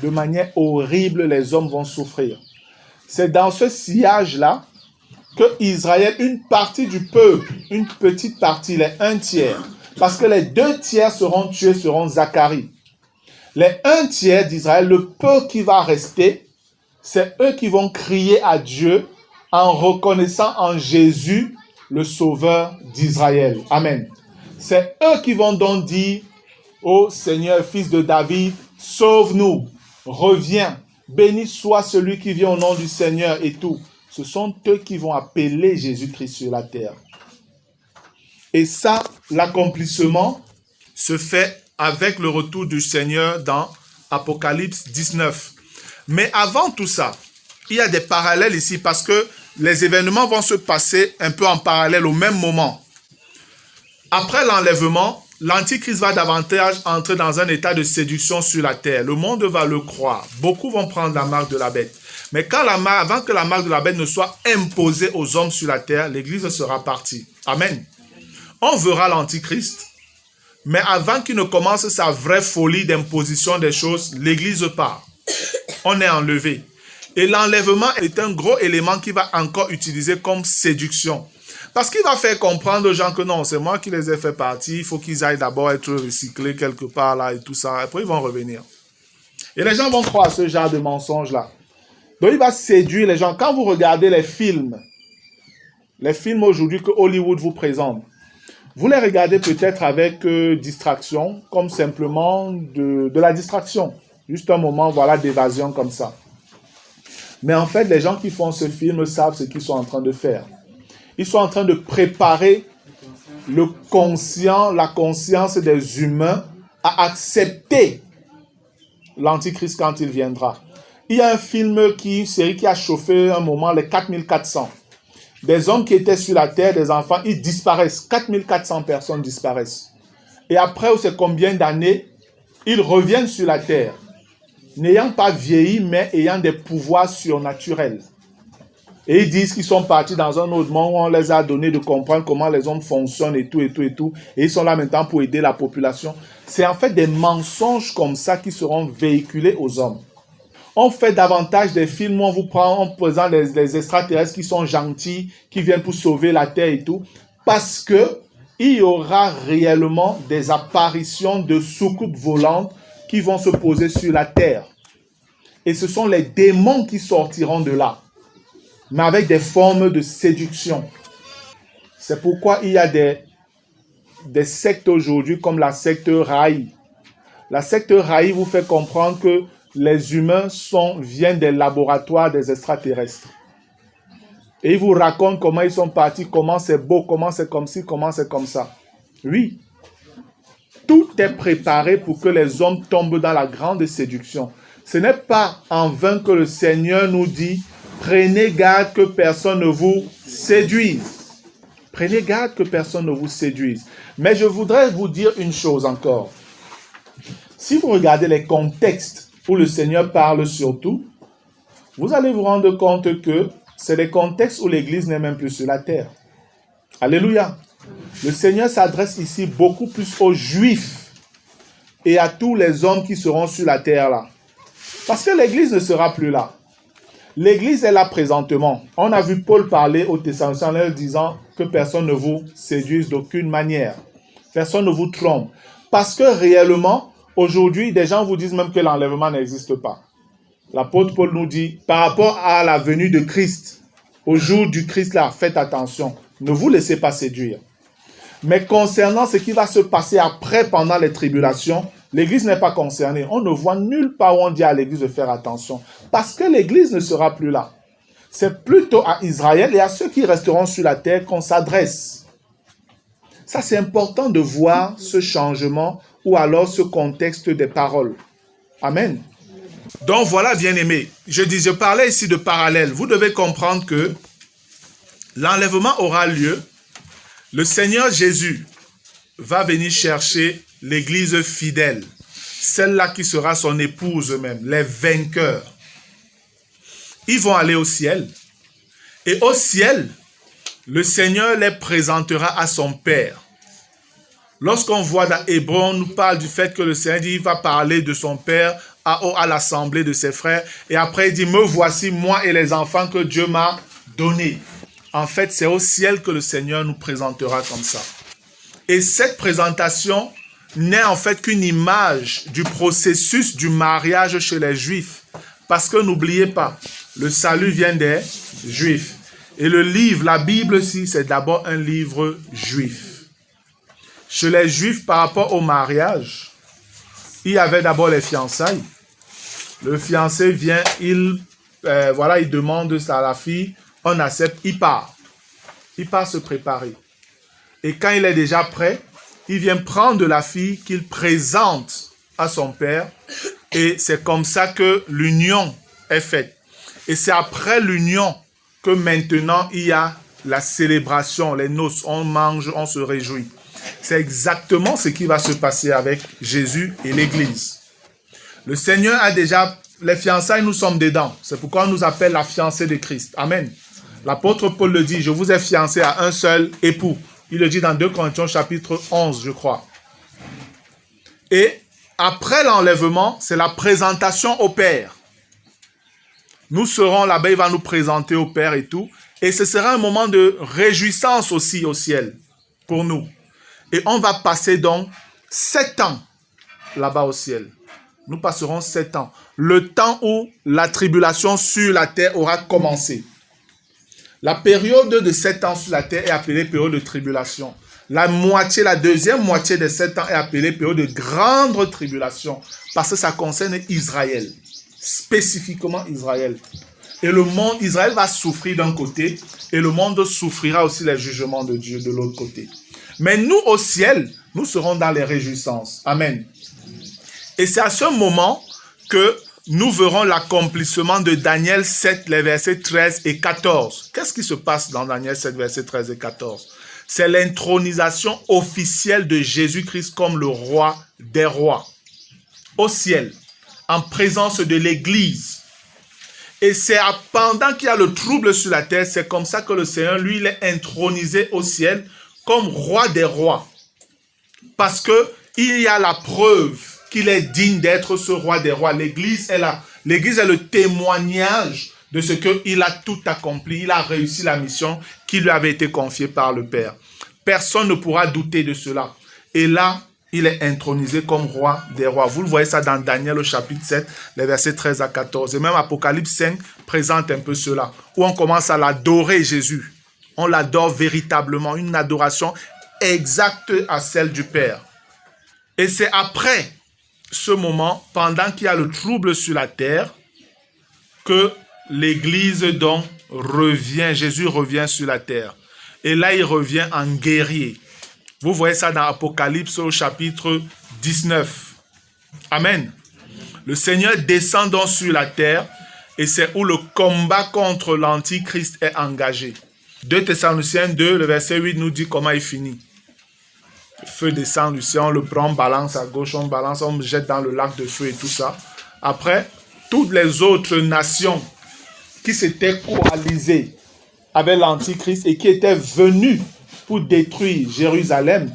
De manière horrible, les hommes vont souffrir. C'est dans ce sillage-là que Israël, une partie du peuple, une petite partie, les 1/3, parce que les 2/3 seront tués, seront Zacharie. Les 1/3 d'Israël, le peu qui va rester, c'est eux qui vont crier à Dieu en reconnaissant en Jésus le sauveur d'Israël. Amen. C'est eux qui vont donc dire: ô Seigneur, fils de David, sauve-nous, reviens, béni soit celui qui vient au nom du Seigneur et tout. Ce sont eux qui vont appeler Jésus-Christ sur la terre. Et ça, l'accomplissement se fait avec le retour du Seigneur dans Apocalypse 19. Mais avant tout ça, il y a des parallèles ici parce que les événements vont se passer un peu en parallèle au même moment. Après l'enlèvement, l'Antichrist va davantage entrer dans un état de séduction sur la terre. Le monde va le croire. Beaucoup vont prendre la marque de la bête. Mais avant que la marque de la bête ne soit imposée aux hommes sur la terre, l'Église sera partie. Amen. On verra l'Antichrist, mais avant qu'il ne commence sa vraie folie d'imposition des choses, l'Église part. On est enlevé. Et l'enlèvement est un gros élément qu'il va encore utiliser comme séduction. Parce qu'il va faire comprendre aux gens que non, c'est moi qui les ai fait partir, il faut qu'ils aillent d'abord être recyclés quelque part là et tout ça, après ils vont revenir. Et les gens vont croire à ce genre de mensonge-là. Donc il va séduire les gens. Quand vous regardez les films aujourd'hui que Hollywood vous présente, vous les regardez peut-être avec distraction, comme simplement de la distraction. Juste un moment, voilà, d'évasion comme ça. Mais en fait, les gens qui font ce film savent ce qu'ils sont en train de faire. Ils sont en train de préparer la conscience des humains à accepter l'Antichrist quand il viendra. Il y a une série qui a chauffé un moment, les 4400. Des hommes qui étaient sur la terre, des enfants, ils disparaissent. 4400 personnes disparaissent. Et après, c'est combien d'années, ils reviennent sur la terre, n'ayant pas vieilli, mais ayant des pouvoirs surnaturels. Et ils disent qu'ils sont partis dans un autre monde où on les a donné de comprendre comment les hommes fonctionnent et tout, et tout, et tout. Et ils sont là maintenant pour aider la population. C'est en fait des mensonges comme ça qui seront véhiculés aux hommes. On fait davantage des films où on vous prend, on présente les extraterrestres qui sont gentils, qui viennent pour sauver la Terre et tout. Parce que il y aura réellement des apparitions de soucoupes volantes qui vont se poser sur la Terre. Et ce sont les démons qui sortiront de là, mais avec des formes de séduction. C'est pourquoi il y a des sectes aujourd'hui comme la secte Raï. La secte Raï vous fait comprendre que les humains viennent des laboratoires des extraterrestres. Et ils vous racontent comment ils sont partis, comment c'est beau, comment c'est comme ci, comment c'est comme ça. Oui, tout est préparé pour que les hommes tombent dans la grande séduction. Ce n'est pas en vain que le Seigneur nous dit « Prenez garde que personne ne vous séduise. » Prenez garde que personne ne vous séduise. Mais je voudrais vous dire une chose encore. Si vous regardez les contextes où le Seigneur parle surtout, vous allez vous rendre compte que c'est les contextes où l'Église n'est même plus sur la terre. Alléluia. Le Seigneur s'adresse ici beaucoup plus aux Juifs et à tous les hommes qui seront sur la terre là. Parce que l'Église ne sera plus là. L'Église est là présentement. On a vu Paul parler aux Thessaloniciens en leur disant que personne ne vous séduise d'aucune manière. Personne ne vous trompe. Parce que réellement, aujourd'hui, des gens vous disent même que l'enlèvement n'existe pas. L'apôtre Paul nous dit, par rapport à la venue de Christ, au jour du Christ là, faites attention, ne vous laissez pas séduire. Mais concernant ce qui va se passer après, pendant les tribulations, l'Église n'est pas concernée. On ne voit nulle part où on dit à l'Église de faire attention. Parce que l'Église ne sera plus là. C'est plutôt à Israël et à ceux qui resteront sur la terre qu'on s'adresse. Ça, c'est important de voir ce changement ou alors ce contexte des paroles. Amen. Donc voilà, bien-aimés, je parlais ici de parallèle. Vous devez comprendre que l'enlèvement aura lieu. Le Seigneur Jésus va venir chercher l'Église fidèle, celle-là qui sera son épouse même, les vainqueurs. Ils vont aller au ciel. Et au ciel, le Seigneur les présentera à son Père. Lorsqu'on voit dans Hébreu, on nous parle du fait que le Seigneur dit, il va parler de son Père à l'assemblée de ses frères. Et après, il dit, me voici, moi et les enfants que Dieu m'a donnés. En fait, c'est au ciel que le Seigneur nous présentera comme ça. Et cette présentation n'est en fait qu'une image du processus du mariage chez les Juifs. Parce que n'oubliez pas, le salut vient des Juifs. Et le livre, la Bible aussi, c'est d'abord un livre juif. Chez les Juifs, par rapport au mariage, il y avait d'abord les fiançailles. Le fiancé vient, il demande ça à la fille, on accepte, il part. Il part se préparer. Et quand il est déjà prêt, il vient prendre la fille qu'il présente à son père. Et c'est comme ça que l'union est faite. Et c'est après l'union que maintenant il y a la célébration, les noces, on mange, on se réjouit. C'est exactement ce qui va se passer avec Jésus et l'Église. Le Seigneur a déjà, les fiançailles, nous sommes dedans. C'est pourquoi on nous appelle la fiancée de Christ. Amen. L'apôtre Paul le dit, je vous ai fiancé à un seul époux. Il le dit dans 2 Corinthiens chapitre 11, je crois. Et après l'enlèvement, c'est la présentation au Père. Nous serons là-bas, il va nous présenter au Père et tout. Et ce sera un moment de réjouissance aussi au ciel pour nous. Et on va passer donc 7 ans là-bas au ciel. Nous passerons 7 ans. Le temps où la tribulation sur la terre aura commencé. La période de 7 ans sur la terre est appelée période de tribulation. La deuxième moitié de 7 ans est appelée période de grande tribulation. Parce que ça concerne Israël. Spécifiquement Israël. Et le monde, Israël va souffrir d'un côté. Et le monde souffrira aussi les jugements de Dieu de l'autre côté. Mais nous, au ciel, nous serons dans les réjouissances. Amen. Et c'est à ce moment que nous verrons l'accomplissement de Daniel 7, les versets 13 et 14. Qu'est-ce qui se passe dans Daniel 7, versets 13 et 14? C'est l'intronisation officielle de Jésus-Christ comme le roi des rois. Au ciel, en présence de l'Église. Et c'est pendant qu'il y a le trouble sur la terre, c'est comme ça que le Seigneur, lui, il est intronisé au ciel comme roi des rois. Parce qu'il y a la preuve qu'il est digne d'être ce roi des rois. L'Église est là. L'Église est le témoignage de ce qu'il a tout accompli. Il a réussi la mission qui lui avait été confiée par le Père. Personne ne pourra douter de cela. Et là, il est intronisé comme roi des rois. Vous le voyez ça dans Daniel au chapitre 7, les versets 13 à 14. Et même Apocalypse 5 présente un peu cela. Où on commence à l'adorer Jésus. On l'adore véritablement. Une adoration exacte à celle du Père. Et c'est après ce moment, pendant qu'il y a le trouble sur la terre, que l'Église donc revient, Jésus revient sur la terre. Et là, il revient en guerrier. Vous voyez ça dans Apocalypse au chapitre 19. Amen. Le Seigneur descend donc sur la terre et c'est où le combat contre l'Antichrist est engagé. 2 Thessaloniciens 2, le verset 8 nous dit comment il finit. Le feu descend du ciel, on le prend, on balance à gauche, on balance, on jette dans le lac de feu et tout ça. Après, toutes les autres nations qui s'étaient coalisées avec l'Antichrist et qui étaient venues pour détruire Jérusalem,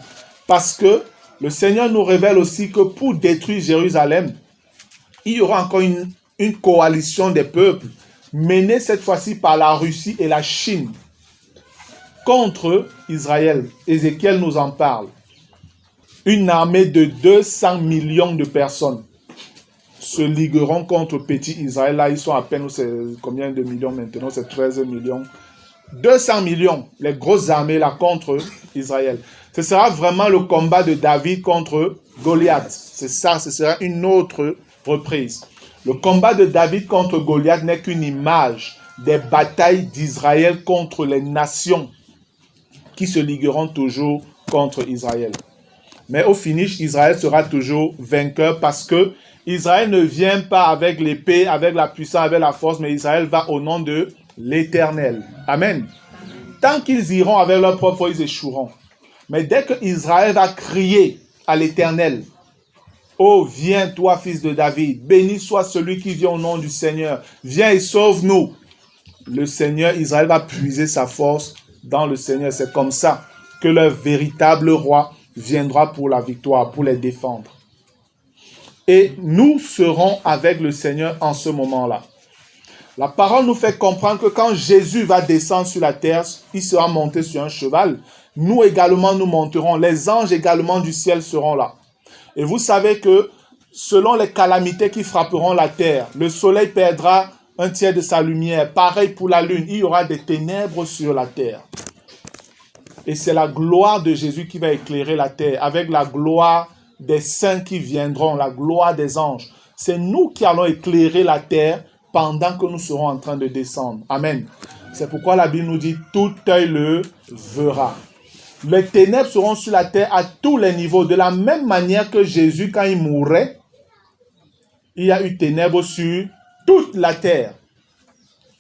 parce que le Seigneur nous révèle aussi que pour détruire Jérusalem, il y aura encore une coalition des peuples, menée cette fois-ci par la Russie et la Chine, contre Israël. Ézéchiel nous en parle. Une armée de 200 millions de personnes se ligueront contre petit Israël. Là, ils sont à peine, c'est combien de millions maintenant? C'est 13 millions. 200 millions, les grosses armées là contre Israël. Ce sera vraiment le combat de David contre Goliath. C'est ça, ce sera une autre reprise. Le combat de David contre Goliath n'est qu'une image des batailles d'Israël contre les nations qui se ligueront toujours contre Israël. Mais au finish, Israël sera toujours vainqueur parce que Israël ne vient pas avec l'épée, avec la puissance, avec la force, mais Israël va au nom de l'Éternel. Amen. Tant qu'ils iront avec leur propre force, ils échoueront. Mais dès que Israël va crier à l'Éternel, « Oh, viens toi, fils de David, béni soit celui qui vient au nom du Seigneur, viens et sauve-nous. » Le Seigneur, Israël va puiser sa force dans le Seigneur. C'est comme ça que leur véritable roi viendra pour la victoire, pour les défendre. Et nous serons avec le Seigneur en ce moment-là. La parole nous fait comprendre que quand Jésus va descendre sur la terre, il sera monté sur un cheval. Nous également, nous monterons. Les anges également du ciel seront là. Et vous savez que selon les calamités qui frapperont la terre, le soleil perdra un tiers de sa lumière. Pareil pour la lune, il y aura des ténèbres sur la terre. Et c'est la gloire de Jésus qui va éclairer la terre, avec la gloire des saints qui viendront, la gloire des anges. C'est nous qui allons éclairer la terre pendant que nous serons en train de descendre. Amen. C'est pourquoi la Bible nous dit, tout œil le verra. Les ténèbres seront sur la terre à tous les niveaux. De la même manière que Jésus, quand il mourait, il y a eu ténèbres sur toute la terre.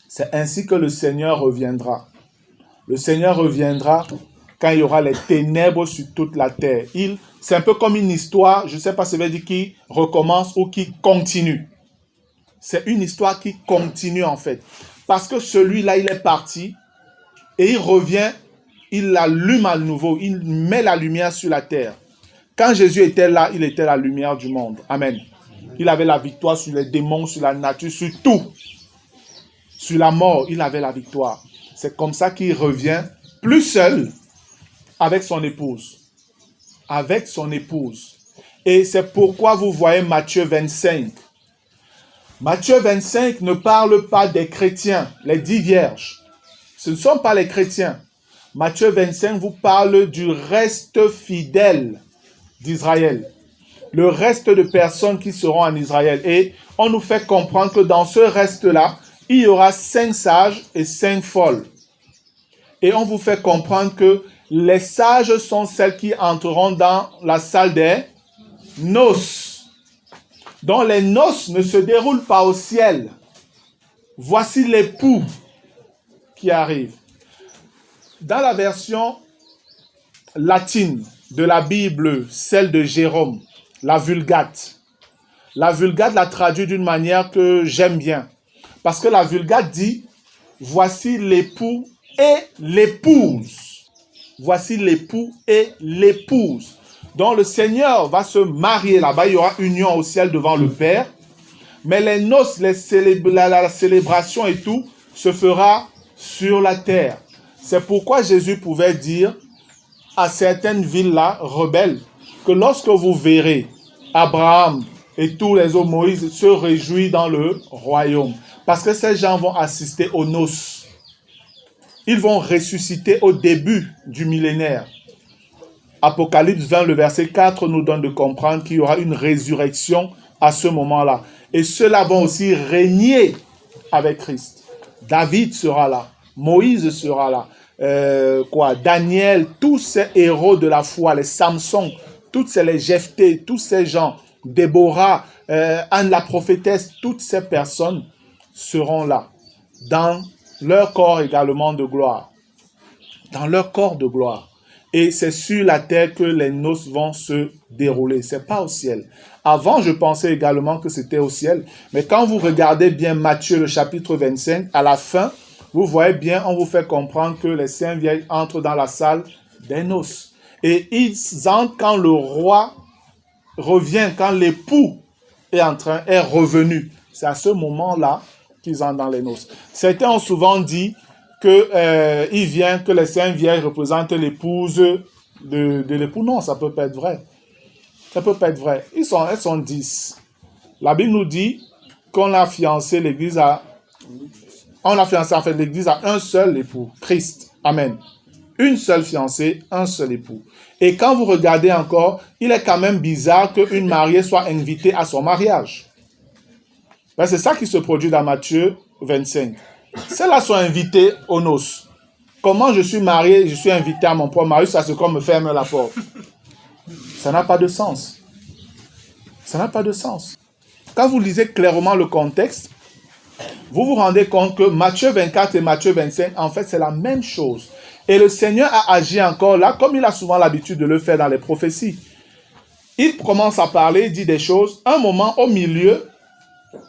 C'est ainsi que le Seigneur reviendra. Le Seigneur reviendra quand il y aura les ténèbres sur toute la terre. C'est un peu comme une histoire, je ne sais pas si ça veut dire qui recommence ou qui continue. C'est une histoire qui continue en fait. Parce que celui-là, il est parti et il revient, il l'allume à nouveau, il met la lumière sur la terre. Quand Jésus était là, il était la lumière du monde. Amen. Il avait la victoire sur les démons, sur la nature, sur tout. Sur la mort, il avait la victoire. C'est comme ça qu'il revient, plus seul, avec son épouse. Avec son épouse. Et c'est pourquoi vous voyez Matthieu 25. Matthieu 25 ne parle pas des chrétiens, les 10 vierges. Ce ne sont pas les chrétiens. Matthieu 25 vous parle du reste fidèle d'Israël. Le reste de personnes qui seront en Israël. Et on nous fait comprendre que dans ce reste-là, il y aura 5 sages et 5 folles. Et on vous fait comprendre que les sages sont celles qui entreront dans la salle des noces. Donc les noces ne se déroulent pas au ciel. Voici l'époux qui arrive. Dans la version latine de la Bible, celle de Jérôme, la Vulgate la traduit d'une manière que j'aime bien. Parce que la Vulgate dit, voici l'époux et l'épouse. Voici l'époux et l'épouse. Donc le Seigneur va se marier là-bas, il y aura union au ciel devant le Père. Mais les noces, la célébration et tout se fera sur la terre. C'est pourquoi Jésus pouvait dire à certaines villes-là, rebelles, que lorsque vous verrez Abraham et tous les autres, Moïse se réjouit dans le royaume. Parce que ces gens vont assister aux noces. Ils vont ressusciter au début du millénaire. Apocalypse 20, le verset 4 nous donne de comprendre qu'il y aura une résurrection à ce moment-là. Et ceux-là vont aussi régner avec Christ. David sera là. Moïse sera là. Daniel, tous ces héros de la foi, les Samson, toutes ces les Jephthé, tous ces gens, Déborah, Anne la prophétesse, toutes ces personnes seront là, dans leur corps également de gloire. Dans leur corps de gloire. Et c'est sur la terre que les noces vont se dérouler. Ce n'est pas au ciel. Avant, je pensais également que c'était au ciel. Mais quand vous regardez bien Matthieu, le chapitre 25, à la fin, vous voyez bien, on vous fait comprendre que les saints vieilles entrent dans la salle des noces. Et ils entrent quand le roi revient, quand l'époux est revenu. C'est à ce moment-là qu'ils entrent dans les noces. Certains ont souvent dit que il vient, que les saints vieilles représentent l'épouse de l'époux. Non, ça ne peut pas être vrai. Ça ne peut pas être vrai. Elles sont 10. La Bible nous dit qu'on a fiancé l'église à... On a fiancé en fait l'église à un seul époux, Christ. Amen. Une seule fiancée, un seul époux. Et quand vous regardez encore, il est quand même bizarre qu'une mariée soit invitée à son mariage. Ben, c'est ça qui se produit dans Matthieu 25. Celles-là sont invitées aux noces. Comment je suis marié, je suis invité à mon propre mariage, ça c'est comme me fermer la porte. Ça n'a pas de sens. Ça n'a pas de sens. Quand vous lisez clairement le contexte, vous vous rendez compte que Matthieu 24 et Matthieu 25, en fait, c'est la même chose. Et le Seigneur a agi encore là, comme il a souvent l'habitude de le faire dans les prophéties. Il commence à parler, il dit des choses. Un moment, au milieu,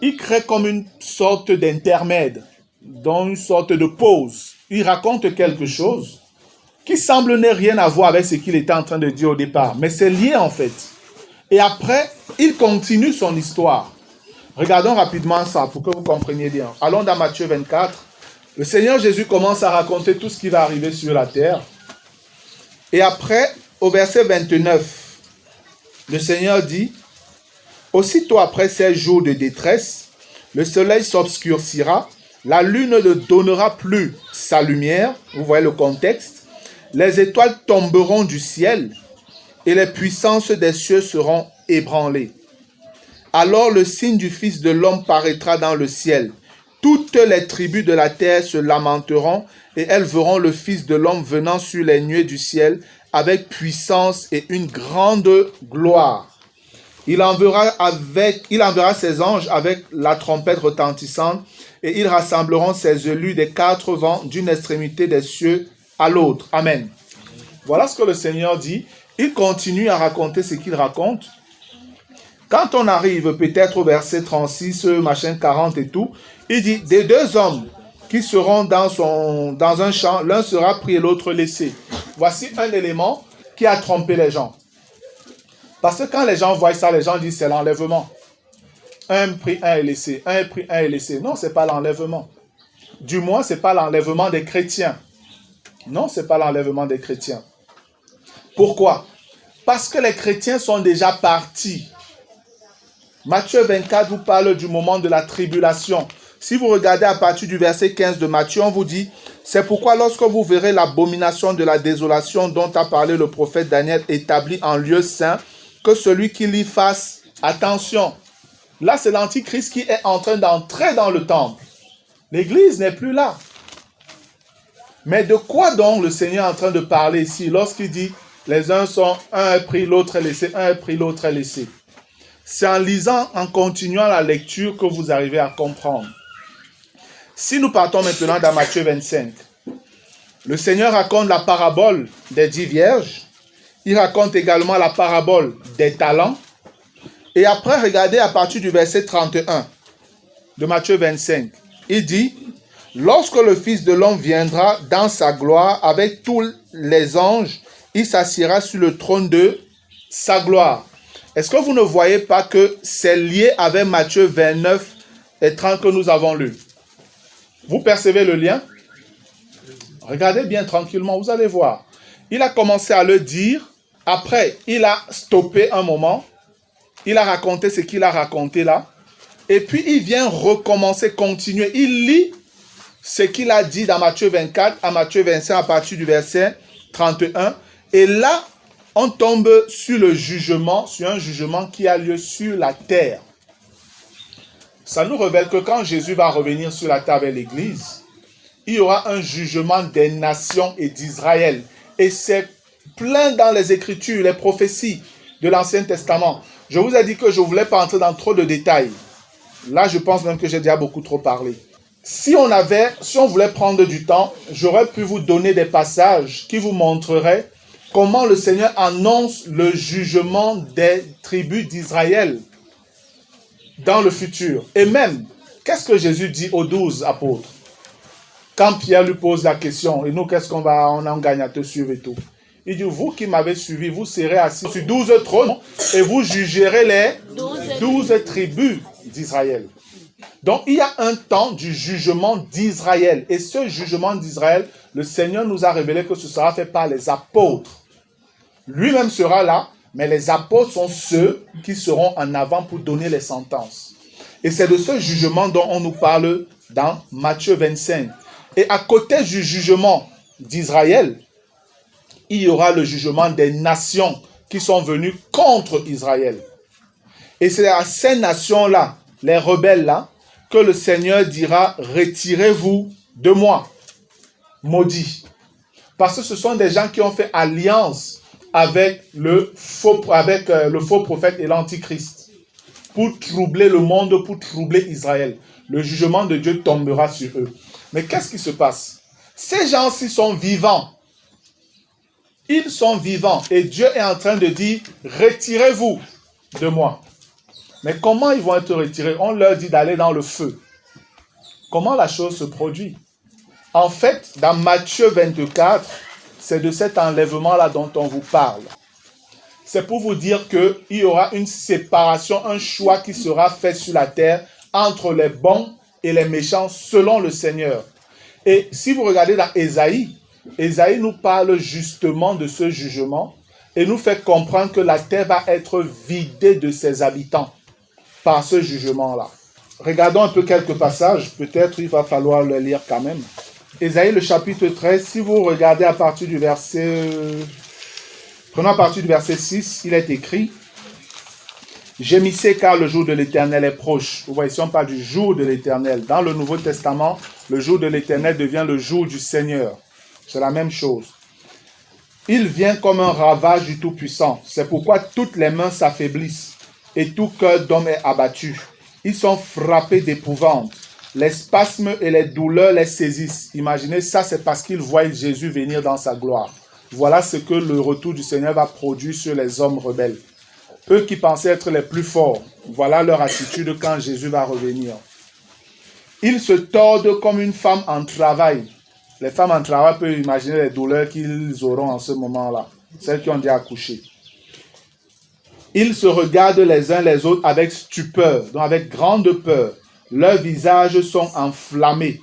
il crée comme une sorte d'intermède, dans une sorte de pause. Il raconte quelque chose qui semble n'avoir rien à voir avec ce qu'il était en train de dire au départ. Mais c'est lié en fait. Et après, il continue son histoire. Regardons rapidement ça pour que vous compreniez bien. Allons dans Matthieu 24. Le Seigneur Jésus commence à raconter tout ce qui va arriver sur la terre. Et après, au verset 29, le Seigneur dit, « Aussitôt après ces jours de détresse, le soleil s'obscurcira, la lune ne donnera plus sa lumière. » Vous voyez le contexte. « Les étoiles tomberont du ciel et les puissances des cieux seront ébranlées. Alors le signe du Fils de l'homme paraîtra dans le ciel. Toutes les tribus de la terre se lamenteront et elles verront le Fils de l'homme venant sur les nuées du ciel avec puissance et une grande gloire. Il enverra ses anges avec la trompette retentissante et ils rassembleront ses élus des 4 vents d'une extrémité des cieux à l'autre. Amen. Voilà ce que le Seigneur dit. Il continue à raconter ce qu'il raconte. Quand on arrive peut-être au verset 36, machin 40 et tout, il dit, des 2 hommes qui seront dans un champ, l'un sera pris et l'autre laissé. Voici un élément qui a trompé les gens. Parce que quand les gens voient ça, les gens disent c'est l'enlèvement. Un pris, un est laissé. Un est pris, un est laissé. Non, ce n'est pas l'enlèvement. Du moins, ce n'est pas l'enlèvement des chrétiens. Non, ce n'est pas l'enlèvement des chrétiens. Pourquoi? Parce que les chrétiens sont déjà partis. Matthieu 24 vous parle du moment de la tribulation. Si vous regardez à partir du verset 15 de Matthieu, on vous dit, c'est pourquoi lorsque vous verrez l'abomination de la désolation dont a parlé le prophète Daniel établie en lieu saint, que celui qui l'y fasse attention. Là, c'est l'Antichrist qui est en train d'entrer dans le temple. L'Église n'est plus là. Mais de quoi donc le Seigneur est en train de parler ici lorsqu'il dit, les uns sont, un est pris, l'autre est laissé, un est pris, l'autre est laissé. C'est en lisant, en continuant la lecture que vous arrivez à comprendre. Si nous partons maintenant dans Matthieu 25, le Seigneur raconte la parabole des 10 vierges. Il raconte également la parabole des talents. Et après, regardez à partir du verset 31 de Matthieu 25. Il dit, « Lorsque le Fils de l'homme viendra dans sa gloire avec tous les anges, il s'assiera sur le trône de sa gloire. » Est-ce que vous ne voyez pas que c'est lié avec Matthieu 29 et 30 que nous avons lu? Vous percevez le lien? Regardez bien tranquillement, vous allez voir. Il a commencé à le dire, après il a stoppé un moment, il a raconté ce qu'il a raconté là, et puis il vient recommencer, continuer. Il lit ce qu'il a dit dans Matthieu 24 à Matthieu 25 à partir du verset 31, et là, on tombe sur le jugement, sur un jugement qui a lieu sur la terre. Ça nous révèle que quand Jésus va revenir sur la terre avec l'Église, il y aura un jugement des nations et d'Israël. Et c'est plein dans les Écritures, les prophéties de l'Ancien Testament. Je vous ai dit que je ne voulais pas entrer dans trop de détails. Là, je pense même que j'ai déjà beaucoup trop parlé. Si on voulait prendre du temps, j'aurais pu vous donner des passages qui vous montreraient comment le Seigneur annonce le jugement des tribus d'Israël dans le futur. Et même, qu'est-ce que Jésus dit aux 12 apôtres? Quand Pierre lui pose la question, et nous, qu'est-ce qu'on en gagne à te suivre et tout? Il dit, vous qui m'avez suivi, vous serez assis sur 12 trônes et vous jugerez les 12 tribus d'Israël. Donc, il y a un temps du jugement d'Israël. Et ce jugement d'Israël, le Seigneur nous a révélé que ce sera fait par les apôtres. Lui-même sera là, mais les apôtres sont ceux qui seront en avant pour donner les sentences. Et c'est de ce jugement dont on nous parle dans Matthieu 25. Et à côté du jugement d'Israël, il y aura le jugement des nations qui sont venues contre Israël. Et c'est à ces nations-là, les rebelles-là, que le Seigneur dira, retirez-vous de moi, maudits. Parce que ce sont des gens qui ont fait alliance avec le faux prophète et l'antichrist pour troubler le monde, pour troubler Israël. Le jugement de Dieu tombera sur eux. Mais qu'est-ce qui se passe? Ces gens-ci sont vivants. Ils sont vivants et Dieu est en train de dire, retirez-vous de moi. Mais comment ils vont être retirés? On leur dit d'aller dans le feu. Comment la chose se produit? En fait, dans Matthieu 24, c'est de cet enlèvement-là dont on vous parle. C'est pour vous dire qu'il y aura une séparation, un choix qui sera fait sur la terre entre les bons et les méchants selon le Seigneur. Et si vous regardez dans Ésaïe, Ésaïe nous parle justement de ce jugement et nous fait comprendre que la terre va être vidée de ses habitants par ce jugement-là. Regardons un peu quelques passages, peut-être il va falloir le lire quand même. Ésaïe le chapitre 13, si vous regardez à partir du verset... Prenons à partir du verset 6, il est écrit « Gémissez car le jour de l'Éternel est proche. » Vous voyez, si on parle du jour de l'Éternel. Dans le Nouveau Testament, le jour de l'Éternel devient le jour du Seigneur. C'est la même chose. Il vient comme un ravage du Tout-Puissant. C'est pourquoi toutes les mains s'affaiblissent et tout cœur d'homme est abattu. Ils sont frappés d'épouvante. Les spasmes et les douleurs les saisissent. Imaginez, ça c'est parce qu'ils voient Jésus venir dans sa gloire. Voilà ce que le retour du Seigneur va produire sur les hommes rebelles. Eux qui pensaient être les plus forts, voilà leur attitude quand Jésus va revenir. Ils se tordent comme une femme en travail. Les femmes en travail peuvent imaginer les douleurs qu'ils auront en ce moment-là, celles qui ont déjà accouché. Ils se regardent les uns les autres avec stupeur, donc avec grande peur. Leurs visages sont enflammés.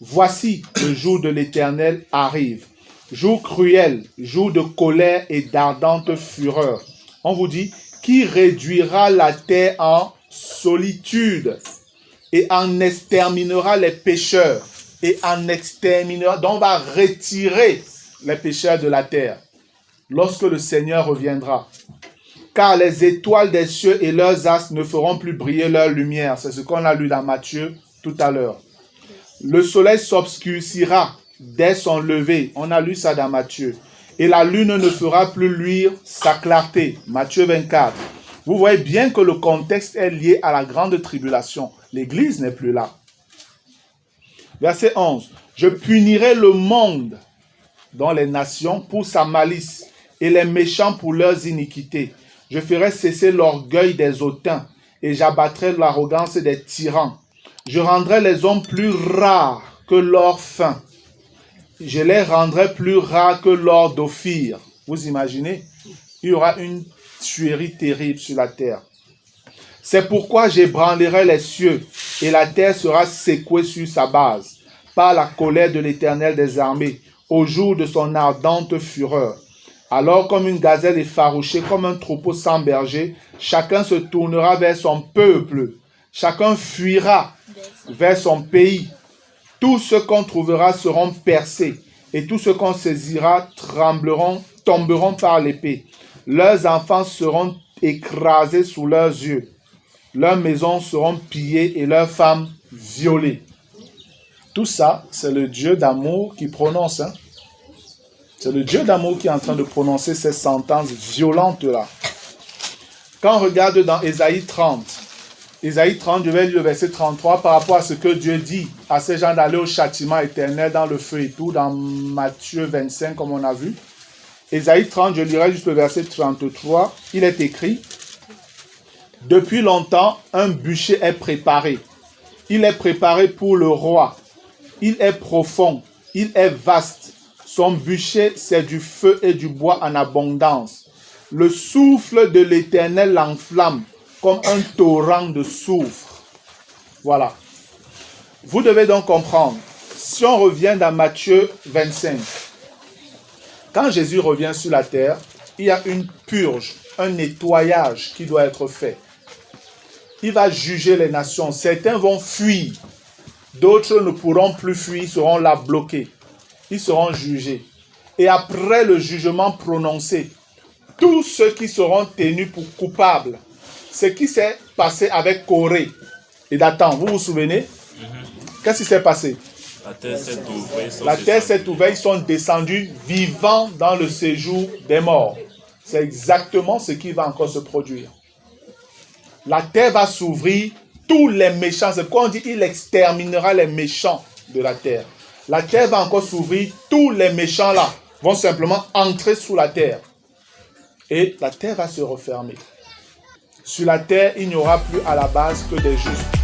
Voici, le jour de l'Éternel arrive. jour cruel, jour de colère et d'ardente fureur. On vous dit, qui réduira la terre en solitude et en exterminera les pécheurs et en exterminera, donc on va retirer les pécheurs de la terre lorsque le Seigneur reviendra. Car les étoiles des cieux et leurs astres ne feront plus briller leur lumière. C'est ce qu'on a lu dans Matthieu tout à l'heure. Le soleil s'obscurcira dès son lever. On a lu ça dans Matthieu. Et la lune ne fera plus luire sa clarté. Matthieu 24. Vous voyez bien que le contexte est lié à la grande tribulation. L'Église n'est plus là. Verset 11. Je punirai le monde dans les nations pour sa malice et les méchants pour leurs iniquités. Je ferai cesser l'orgueil des hautains et j'abattrai l'arrogance des tyrans. Je rendrai les hommes plus rares que l'or fin. Je les rendrai plus rares que l'or d'Ophir. Vous imaginez? Il y aura une tuerie terrible sur la terre. C'est pourquoi j'ébranlerai les cieux et la terre sera secouée sur sa base par la colère de l'Éternel des armées au jour de son ardente fureur. Alors, comme une gazelle effarouchée, comme un troupeau sans berger, chacun se tournera vers son peuple. Chacun fuira vers son pays. Tous ceux qu'on trouvera seront percés, et tous ceux qu'on saisira tomberont par l'épée. Leurs enfants seront écrasés sous leurs yeux. Leurs maisons seront pillées et leurs femmes violées. Tout ça, c'est le Dieu d'amour qui prononce, C'est le Dieu d'amour qui est en train de prononcer ces sentences violentes-là. Quand on regarde dans Ésaïe 30, je vais lire le verset 33 par rapport à ce que Dieu dit à ces gens d'aller au châtiment éternel dans le feu et tout, dans Matthieu 25 comme on a vu. Ésaïe 30, je lirai juste le verset 33. Il est écrit, « Depuis longtemps, un bûcher est préparé. Il est préparé pour le roi. Il est profond, il est vaste. Son bûcher, c'est du feu et du bois en abondance. Le souffle de l'Éternel l'enflamme comme un torrent de soufre. » Voilà. Vous devez donc comprendre. Si on revient dans Matthieu 25, quand Jésus revient sur la terre, il y a une purge, un nettoyage qui doit être fait. Il va juger les nations. Certains vont fuir. D'autres ne pourront plus fuir, ils seront là bloqués. Ils seront jugés. Et après le jugement prononcé, tous ceux qui seront tenus pour coupables, ce qui s'est passé avec Corée et Dathan, vous vous souvenez? Qu'est-ce qui s'est passé? La terre s'est ouverte. Ils sont descendus vivants dans le séjour des morts. C'est exactement ce qui va encore se produire. La terre va s'ouvrir, tous les méchants, c'est pourquoi on dit il exterminera les méchants de la terre. La terre va encore s'ouvrir, tous les méchants là vont simplement entrer sous la terre. Et la terre va se refermer. Sur la terre, il n'y aura plus à la base que des justes.